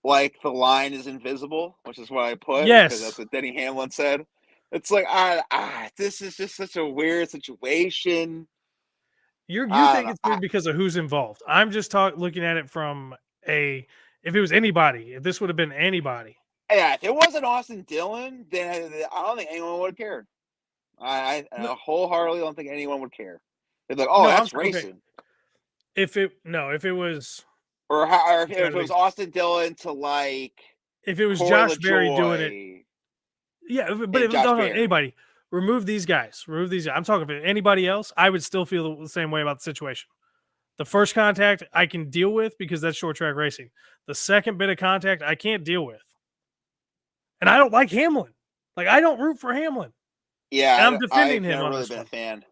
Like the line is invisible, which is what I put. Yes, because that's what Denny Hamlin said. It's like this is just such a weird situation. You think it's weird because of who's involved. I'm just looking at it from if it was anybody, if this would have been anybody. Yeah, if it wasn't Austin Dillon, then I don't think anyone would have cared. I wholeheartedly don't think anyone would care. They're like, that's racing. Okay. If it was, if it was Austin Dillon to like, if it was Josh Berry doing it, yeah. But if it was anybody, remove these guys. I'm talking about anybody else. I would still feel the same way about the situation. The first contact I can deal with because that's short track racing. The second bit of contact I can't deal with. And I don't like Hamlin. Like I don't root for Hamlin. Yeah, and I'm defending him. I've never really been a fan.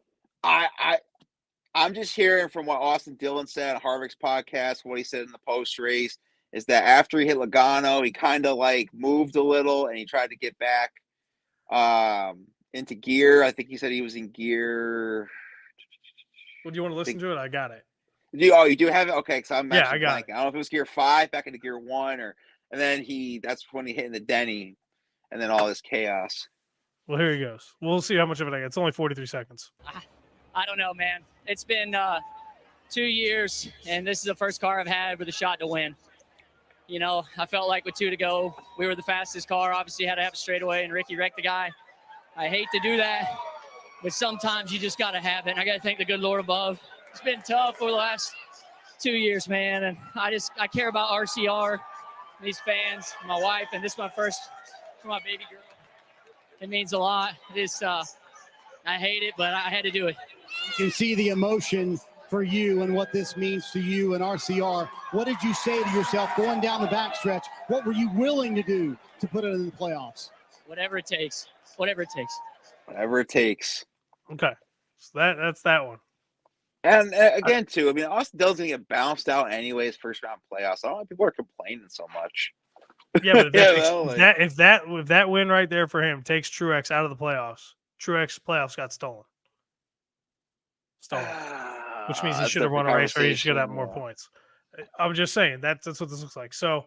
I'm just hearing from what Austin Dillon said on Harvick's podcast, what he said in the post race is that after he hit Logano, he kind of like moved a little and he tried to get back into gear. I think he said he was in gear. Well, do you want to listen to it? I got it. You do have it? Okay, because I'm I got blanking. I don't know if it was gear 5 back into gear 1 and then that's when he hit in the Denny and then all this chaos. Well, here he goes. We'll see how much of it I get. It's only 43 seconds. I don't know, man. It's been 2 years, and this is the first car I've had with a shot to win. You know, I felt like with 2 to go, we were the fastest car. Obviously, had to have a straightaway, and Ricky wrecked the guy. I hate to do that, but sometimes you just got to have it. And I got to thank the good Lord above. It's been tough for the last 2 years, man, and I care about RCR, these fans, my wife, and this is my first for my baby girl. It means a lot. I hate it, but I had to do it. You can see the emotion for you and what this means to you and RCR. What did you say to yourself going down the backstretch? What were you willing to do to put it in the playoffs? Whatever it takes. Whatever it takes. Whatever it takes. Okay. So that's that one. And again, too, I mean, Austin Dillon's going to get bounced out anyways, first round playoffs. I don't know why people are complaining so much. Yeah, but if that win right there for him takes Truex out of the playoffs, Truex playoffs got stolen. Which means he should have won a race or he should have more points. I'm just saying that's what this looks like. So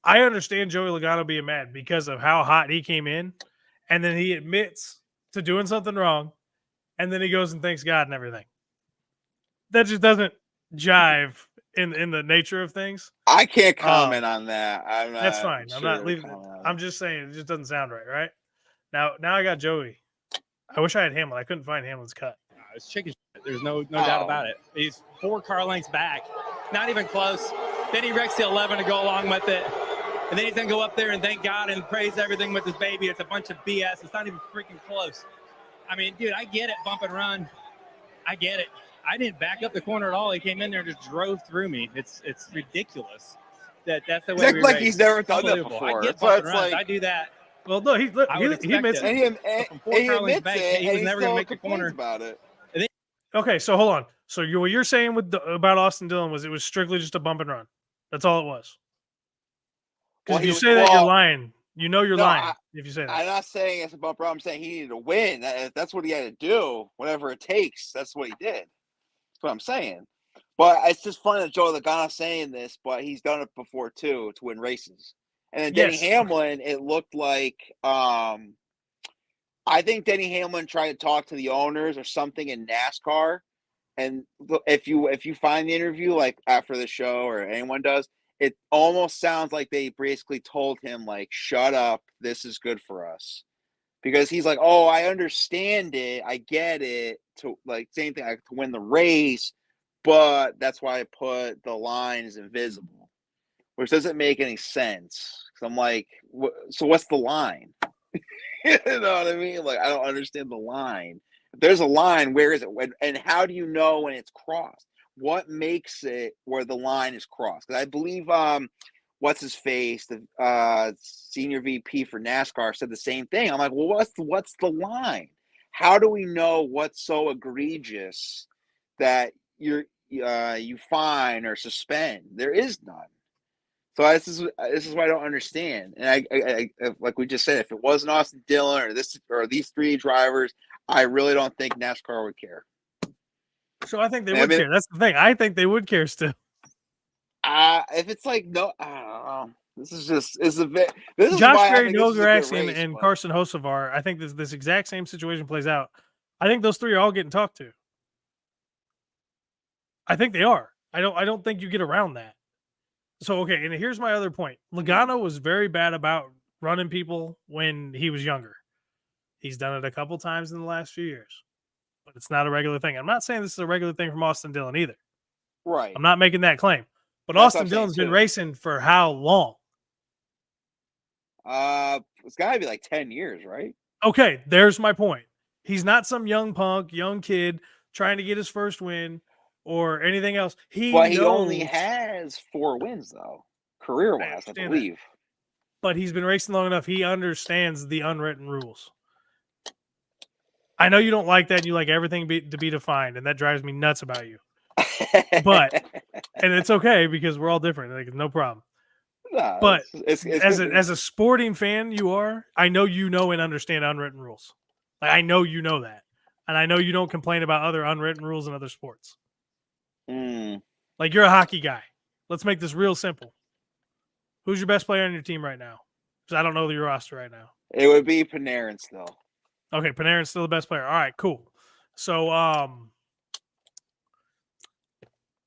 I understand Joey Logano being mad because of how hot he came in, and then he admits to doing something wrong, and then he goes and thanks God and everything. That just doesn't jive in the nature of things. I can't comment on that. That's fine. I'm not leaving it. I'm just saying it just doesn't sound right? Now I got Joey. I wish I had Hamlin. I couldn't find Hamlin's cut. It's chicken shit. There's no doubt about it. He's 4 car lengths back. Not even close. Then he wrecks the 11 to go along with it. And then he's going to go up there and thank God and praise everything with his baby. It's a bunch of BS. It's not even freaking close. I mean, dude, I get it. Bump and run. I get it. I didn't back up the corner at all. He came in there and just drove through me. It's ridiculous. That's the way we like he's never done that before. I get bump and runs. I do that. Well, no, he admits it. He admits it. He was never going to make the corner. About it. Okay, so hold on. So what you're saying about Austin Dillon was it was strictly just a bump and run. That's all it was. Because if you say that, you're lying. You know you're lying if you say that. I'm not saying it's a bump and run. I'm saying he needed to win. That's what he had to do. Whatever it takes, that's what he did. That's what I'm saying. But it's just funny that Joey Logano's saying this, but he's done it before too to win races. And then Denny Hamlin, it looked like I think Denny Hamlin tried to talk to the owners or something in NASCAR. And if you find the interview, like after the show or anyone does, it almost sounds like they basically told him, like, shut up, this is good for us. Because he's like, oh, I understand it, I get it, to like same thing, like to win the race, but that's why I put the line is invisible, which doesn't make any sense. So I'm like, so what's the line? You know what I mean? Like, I don't understand the line. If there's a line, where is it? And how do you know when it's crossed? What makes it where the line is crossed? Because I believe, what's his face, the senior VP for NASCAR said the same thing. I'm like, well, what's the line? How do we know what's so egregious that you fine or suspend? There is none. So this is what I don't understand. And I like we just said, if it wasn't Austin Dillon or these 3 drivers, I really don't think NASCAR would care. So I think they would care. That's the thing. I think they would care still. If it's like no, I don't know. This is a bit. This is Josh why Berry, Noah Gragson, and Carson Hocevar. I think this exact same situation plays out. I think those 3 are all getting talked to. I think they are. I don't think you get around that. So okay, and here's my other point. Logano was very bad about running people when he was younger. He's done it a couple times in the last few years, but it's not a regular thing. I'm not saying this is a regular thing from Austin Dillon either. Right. I'm not making that claim. But Austin Dillon's been racing for how long? It's got to be like 10 years, right? Okay, there's my point. He's not some young punk, young kid trying to get his first win or anything else. He only has 4 wins, though, career-wise, I believe. But he's been racing long enough. He understands the unwritten rules. I know you don't like that. You like everything to be defined, and that drives me nuts about you. But and it's okay because we're all different. Like, no problem. No, but it's as a sporting fan, I know you know and understand unwritten rules. Like, I know you know that, and I know you don't complain about other unwritten rules in other sports. Like, you're a hockey guy. Let's make this real simple. Who's your best player on your team right now? Because I don't know your roster right now. It would be Panarin still. Okay, Panarin's still the best player. All right, cool. So,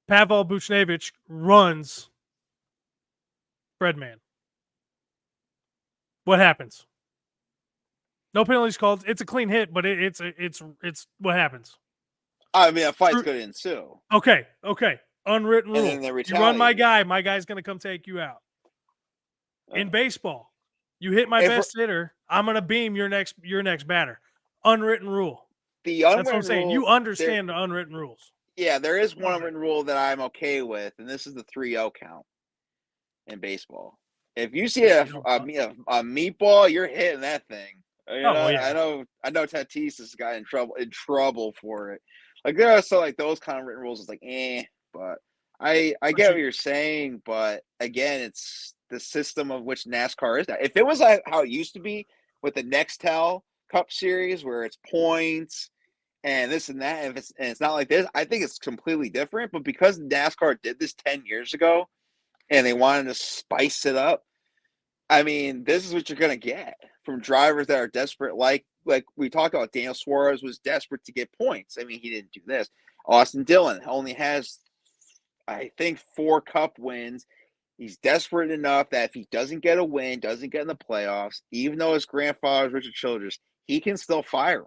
Pavel Buchnevich runs Breadman. What happens? No penalties called. It's a clean hit, but it's what happens. I mean, a fight's going to ensue. Okay. Unwritten rule. You run my guy's going to come take you out. In baseball, you hit my best hitter, I'm going to beam your next batter. Unwritten rule. That's what I'm saying. You understand the unwritten rules. Yeah, there is one unwritten rule that I'm okay with, and this is the 3-0 count in baseball. If you see a meatball, you're hitting that thing. I know Tatis has got in trouble for it. Like there are so like those kind of written rules is like but I get what you're saying, but again, it's the system of which NASCAR is now. If it was like how it used to be with the Nextel Cup Series, where it's points and this and that, and it's not like this, I think it's completely different. But because NASCAR did this 10 years ago, and they wanted to spice it up, I mean, this is what you're gonna get from drivers that are desperate. Like we talked about, Daniel Suarez was desperate to get points. I mean, he didn't do this. Austin Dillon only has, I think, 4 Cup wins. He's desperate enough that if he doesn't get a win, doesn't get in the playoffs, even though his grandfather is Richard Childress, he can still fire him.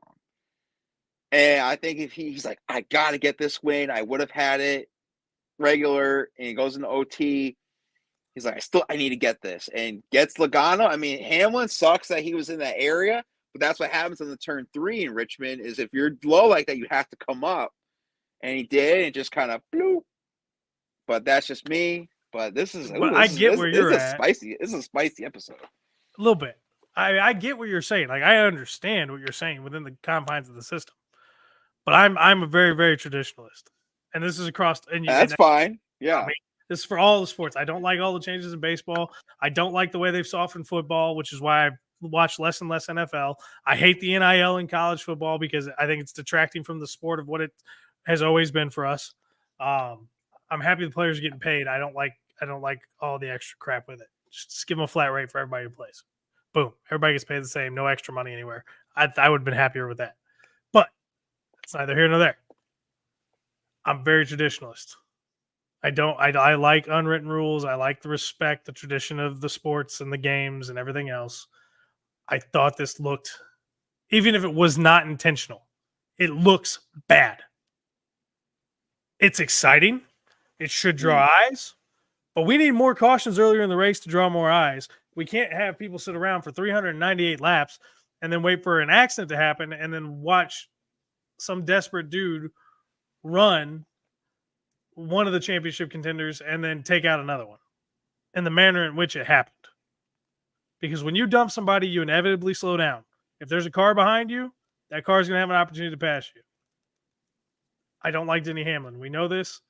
And I think if he's like, I got to get this win, I would have had it regular, and he goes into OT, he's like, I need to get this, and gets Logano. I mean, Hamlin sucks that he was in that area, but that's what happens on the turn 3 in Richmond is if you're low like that, you have to come up. And he did, and just kind of bloop. But that's just me. But this is, I get where you're at. This is a spicy episode. A little bit. I get what you're saying. Like, I understand what you're saying within the confines of the system. But I'm a very, very traditionalist. And this is across. And that's fine. Yeah. I mean, this is for all the sports. I don't like all the changes in baseball. I don't like the way they've softened football, which is why I've watched less and less NFL. I hate the NIL in college football because I think it's detracting from the sport of what it has always been for us. I'm happy the players are getting paid. I don't like all the extra crap with it. Just give them a flat rate for everybody who plays. Boom. Everybody gets paid the same. No extra money anywhere. I would have been happier with that. But it's neither here nor there. I'm very traditionalist. I like unwritten rules. I like the respect, the tradition of the sports and the games and everything else. I thought this looked, even if it was not intentional, it looks bad. It's exciting. It should draw eyes, but we need more cautions earlier in the race to draw more eyes. We can't have people sit around for 398 laps and then wait for an accident to happen and then watch some desperate dude run one of the championship contenders and then take out another one in the manner in which it happened. Because when you dump somebody, you inevitably slow down. If there's a car behind you, that car is going to have an opportunity to pass you. I don't like Denny Hamlin. We know this.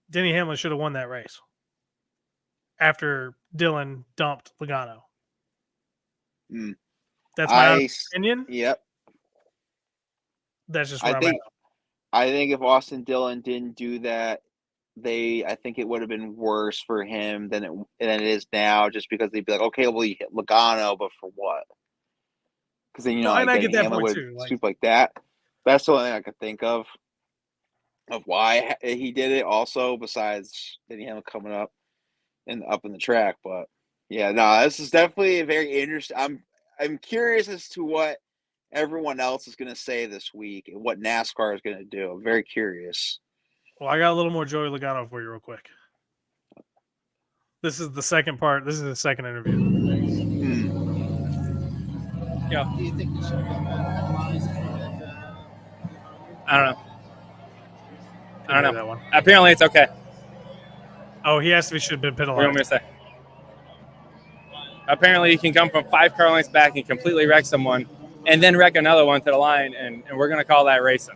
Denny Hamlin should have won that race after Dillon dumped Logano. That's my opinion. Yep. That's just where I think if Austin Dillon didn't do that, I think it would have been worse for him than it is now, just because they'd be like, okay, well, you hit Logano, but for what? Because then, I get that point too. Like that. That's the only thing I could think of why he did it. Also, besides Denny Hamlin coming up in the track, but yeah, no, this is definitely a very interesting. I'm curious as to what everyone else is going to say this week and what NASCAR is going to do. I'm very curious. Well, I got a little more Joey Logano for you real quick. This is the second part. This is the second interview. Yeah. Do you think he should have been penalized? I don't know. That one. Apparently, it's okay. Oh, he asked if he should have been penalized. What do you want me to say? Apparently, you can come from 5 car lengths back and completely wreck someone and then wreck another one to the line, and we're going to call that racing.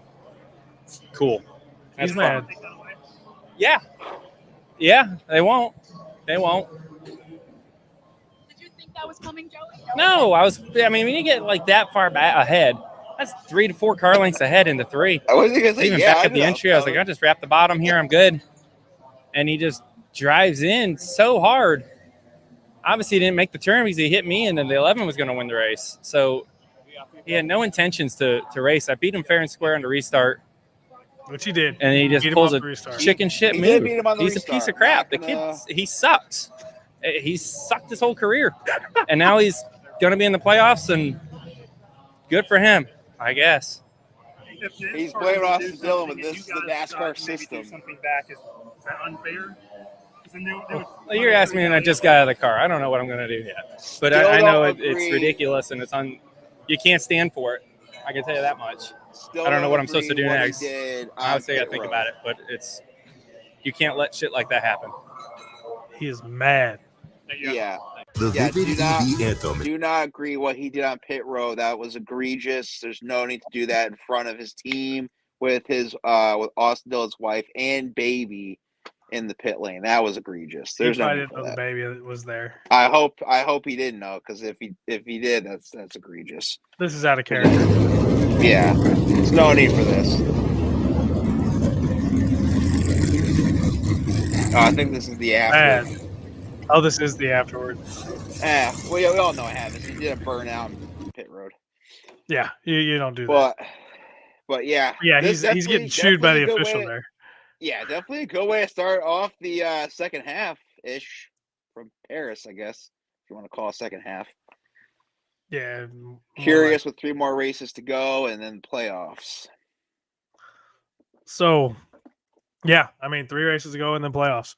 Cool. That's He's mad. Yeah. Yeah, they won't. They won't. Did you think that was coming, Joey? No, when you get like that far back ahead, that's 3 to 4 car lengths ahead into 3. I wasn't going to say, even back at the entry, I was like, I'll just wrap the bottom here. I'm good. And he just drives in so hard. Obviously, he didn't make the turn because he hit me, and then the 11 was going to win the race. So he had no intentions to race. I beat him fair and square on the restart. Which he did. And he just pulls a chicken shit move. He's a piece of crap. The kid, he sucks. He's sucked his whole career. And now he's going to be in the playoffs, and good for him, I guess. He's blaming Austin Dillon, but this is the NASCAR system. Something back. Is that unfair? Well, you're asking me, and I just got out of the car. I don't know what I'm going to do yet. But I know it's ridiculous, and you can't stand for it. I can tell you that much. I don't know what I'm supposed to do next. Obviously, I got to think about it, but you can't let shit like that happen. He is mad. Yeah. Anthem. Do not agree what he did on pit road. That was egregious. There's no need to do that in front of his team with Austin Dillon's wife and baby in the pit lane. That was egregious. There's no need for that. The baby was there. I hope he didn't know, because if he did, that's egregious. This is out of character. Yeah, there's no need for this. I think this is the after. Oh, this is the afterward. We all know what happens. He did a burnout in pit road. Yeah, you don't do that. But yeah. Yeah, he's getting chewed by the official there. Yeah, definitely a good way to start off the second half-ish from Paris, I guess, if you want to call a second half. Yeah. Curious with 3 more races to go and then playoffs. So, yeah, I mean, 3 races to go and then playoffs.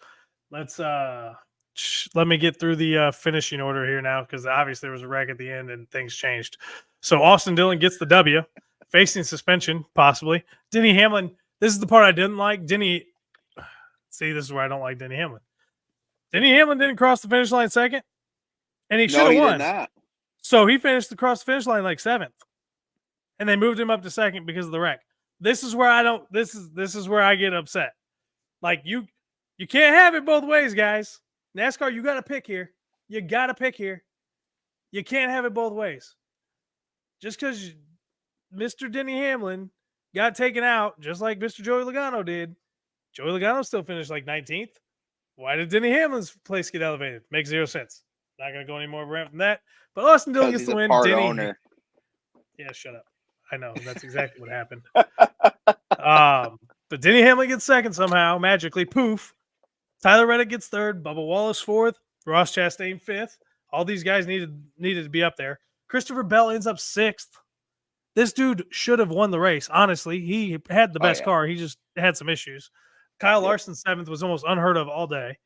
Let me get through the finishing order here now, because obviously there was a wreck at the end and things changed. So Austin Dillon gets the W, facing suspension, possibly. Denny Hamlin, this is the part I didn't like. See, this is where I don't like Denny Hamlin. Denny Hamlin didn't cross the finish line second, and he should have won. Did not. So he finished across the finish line like 7th, and they moved him up to 2nd because of the wreck. This is where I don't. This is where I get upset. Like you can't have it both ways, guys. NASCAR, you got to pick here. You got to pick here. You can't have it both ways. Just because Mr. Denny Hamlin got taken out, just like Mr. Joey Logano did, Joey Logano still finished like 19th. Why did Denny Hamlin's place get elevated? Makes 0 sense. Not going to go any more around from that. But Austin Dillon gets the win. Owner. Yeah, shut up. I know. That's exactly what happened. But Denny Hamlin gets 2nd somehow, magically. Poof. Tyler Reddick gets 3rd. Bubba Wallace 4th. Ross Chastain 5th. All these guys needed to be up there. Christopher Bell ends up 6th. This dude should have won the race. Honestly, he had the best car. He just had some issues. Kyle Larson 7th was almost unheard of all day.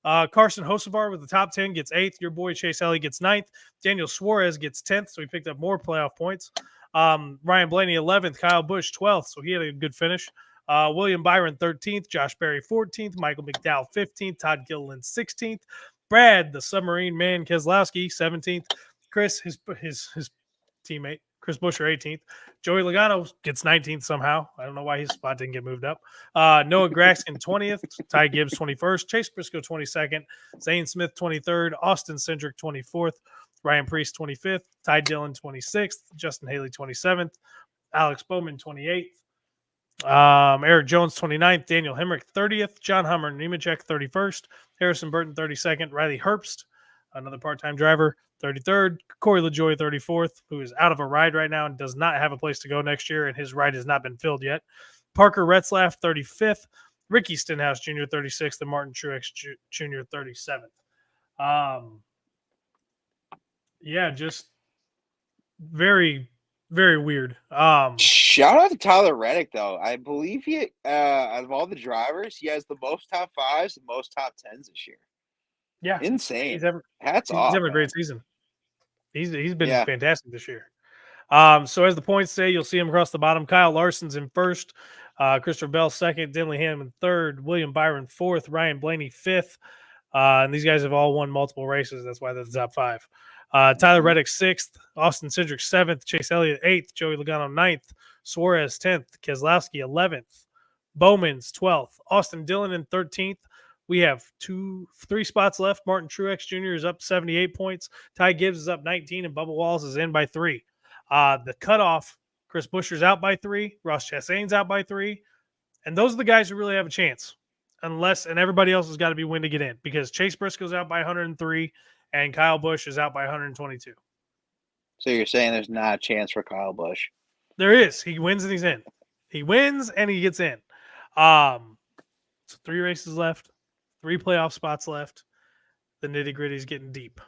Carson Hocevar with the top 10 gets 8th. Your boy Chase Elliott gets 9th. Daniel Suarez gets 10th, so he picked up more playoff points. Ryan Blaney 11th. Kyle Busch 12th, so he had a good finish. William Byron 13th. Josh Berry 14th. Michael McDowell 15th. Todd Gilliland 16th. Brad, the submarine man, Keselowski 17th. Chris, his teammate, Chris Buescher 18th. Joey Logano gets 19th somehow. I don't know why his spot didn't get moved up. Noah Gragson 20th. Ty Gibbs 21st. Chase Briscoe 22nd. Zane Smith 23rd. Austin Cindric 24th. Ryan Preece 25th. Ty Dillon 26th. Justin Haley 27th. Alex Bowman 28th. Eric Jones 29th. Daniel Hemrick 30th. John Hummer Nemechek 31st. Harrison Burton 32nd. Riley Herbst, another part-time driver, 33rd. Corey LaJoie 34th, who is out of a ride right now and does not have a place to go next year, and his ride has not been filled yet. Parker Retzlaff 35th. Ricky Stenhouse Jr. 36th. And Martin Truex Jr. 37th. Yeah, just very, very weird. Shout out to Tyler Reddick, though. I believe he, out of all the drivers, he has the most top 5s and most top 10s this year. Yeah, insane. Hats off. He's having a great season. He's been fantastic this year. So as the points say, you'll see him across the bottom. Kyle Larson's in 1st. Christopher Bell 2nd. Denley Hamlin 3rd. William Byron 4th. Ryan Blaney 5th. And these guys have all won multiple races. That's why they're the top 5. Tyler Reddick 6th. Austin Cindric 7th. Chase Elliott 8th. Joey Logano 9th. Suarez 10th. Keselowski 11th. Bowman's 12th. Austin Dillon in 13th. We have 3 spots left. Martin Truex Jr. is up 78 points. Ty Gibbs is up 19, and Bubba Wallace is in by 3. The cutoff, Chris Buescher's out by 3. Ross Chastain's out by 3. And those are the guys who really have a chance. And everybody else has got to be win to get in, because Chase Briscoe's out by 103 and Kyle Busch is out by 122. So you're saying there's not a chance for Kyle Busch? There is. He wins and he's in. He wins and he gets in. So 3 races left. 3 playoff spots left. The nitty-gritty is getting deep.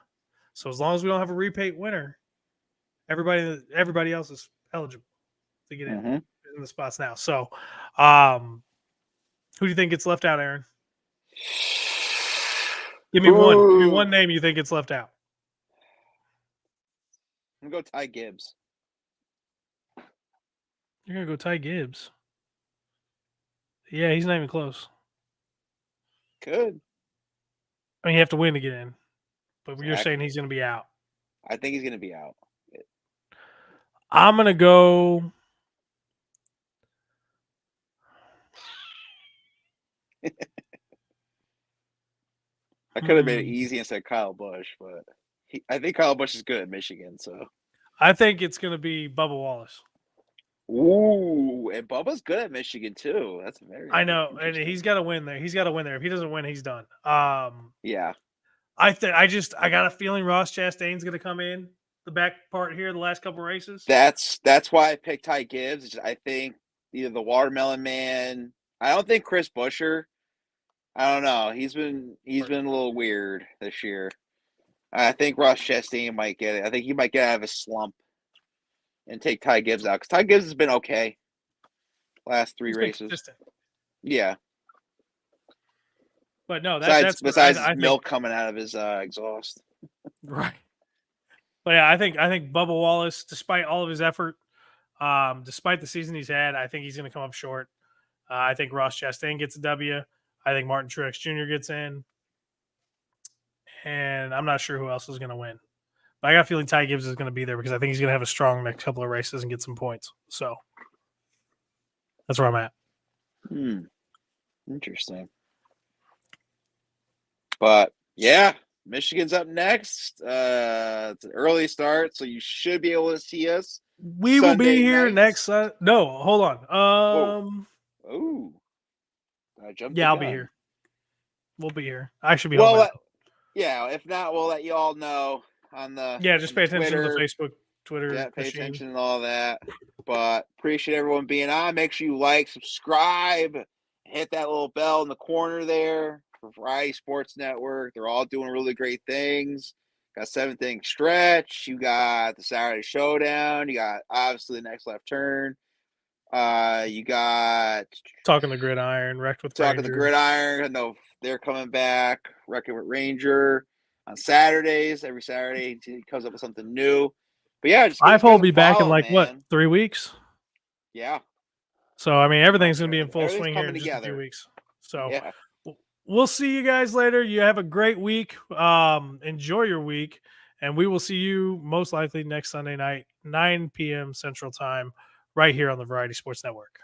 So as long as we don't have a repeat winner, everybody else is eligible to get in the spots now. So who do you think gets left out, Aaron? Give me one. Give me one name you think gets left out. I'm going to go Ty Gibbs. You're going to go Ty Gibbs? Yeah, he's not even close. Good. I mean, you have to win to get in. But you're saying he's going to be out. I think he's going to be out. I'm going to go I could have made it easy and said Kyle Busch, but I think Kyle Busch is good at Michigan. So I think it's going to be Bubba Wallace. Ooh, and Bubba's good at Michigan too. That's very. I know, and he's got to win there. He's got to win there. If he doesn't win, he's done. Yeah. I got a feeling Ross Chastain's going to come in the back part here the last couple races. That's why I picked Ty Gibbs. I think either the Watermelon Man. I don't think Chris Buescher. I don't know. He's been a little weird this year. I think Ross Chastain might get it. I think he might get out of a slump and take Ty Gibbs out because Ty Gibbs has been okay last 3 races. Consistent. Yeah. But no, besides milk coming out of his exhaust. Right. But yeah, I think Bubba Wallace, despite all of his effort, despite the season he's had, I think he's going to come up short. I think Ross Chastain gets a W. I think Martin Truex Jr. gets in. And I'm not sure who else is going to win. But I got a feeling Ty Gibbs is going to be there because I think he's going to have a strong next couple of races and get some points. So that's where I'm at. Interesting. But yeah, Michigan's up next. It's an early start, so you should be able to see us. We will be here next. No, hold on. I'll be here. We'll be here. I should be home. Yeah, if not, we'll let you all know on the just pay attention to the Facebook, Twitter. Yeah, pay attention to all that. But appreciate everyone being on. Make sure you like, subscribe, hit that little bell in the corner there for Variety Sports Network. They're all doing really great things. Got 7th Inning Stretch. You got the Saturday Showdown. You got obviously the Next Left Turn. You got Talking the Gridiron, Wrecked with Talking the Gridiron. I know they're coming back. Wrecking with Ranger on Saturdays. Every Saturday he comes up with something new. But yeah, I've will be back in like what 3 weeks. Yeah. So I mean everything's gonna be in full swing here in just a few weeks. So we'll see you guys later. You have a great week. Enjoy your week, and we will see you most likely next Sunday night, 9 p.m. Central Time, right here on the Variety Sports Network.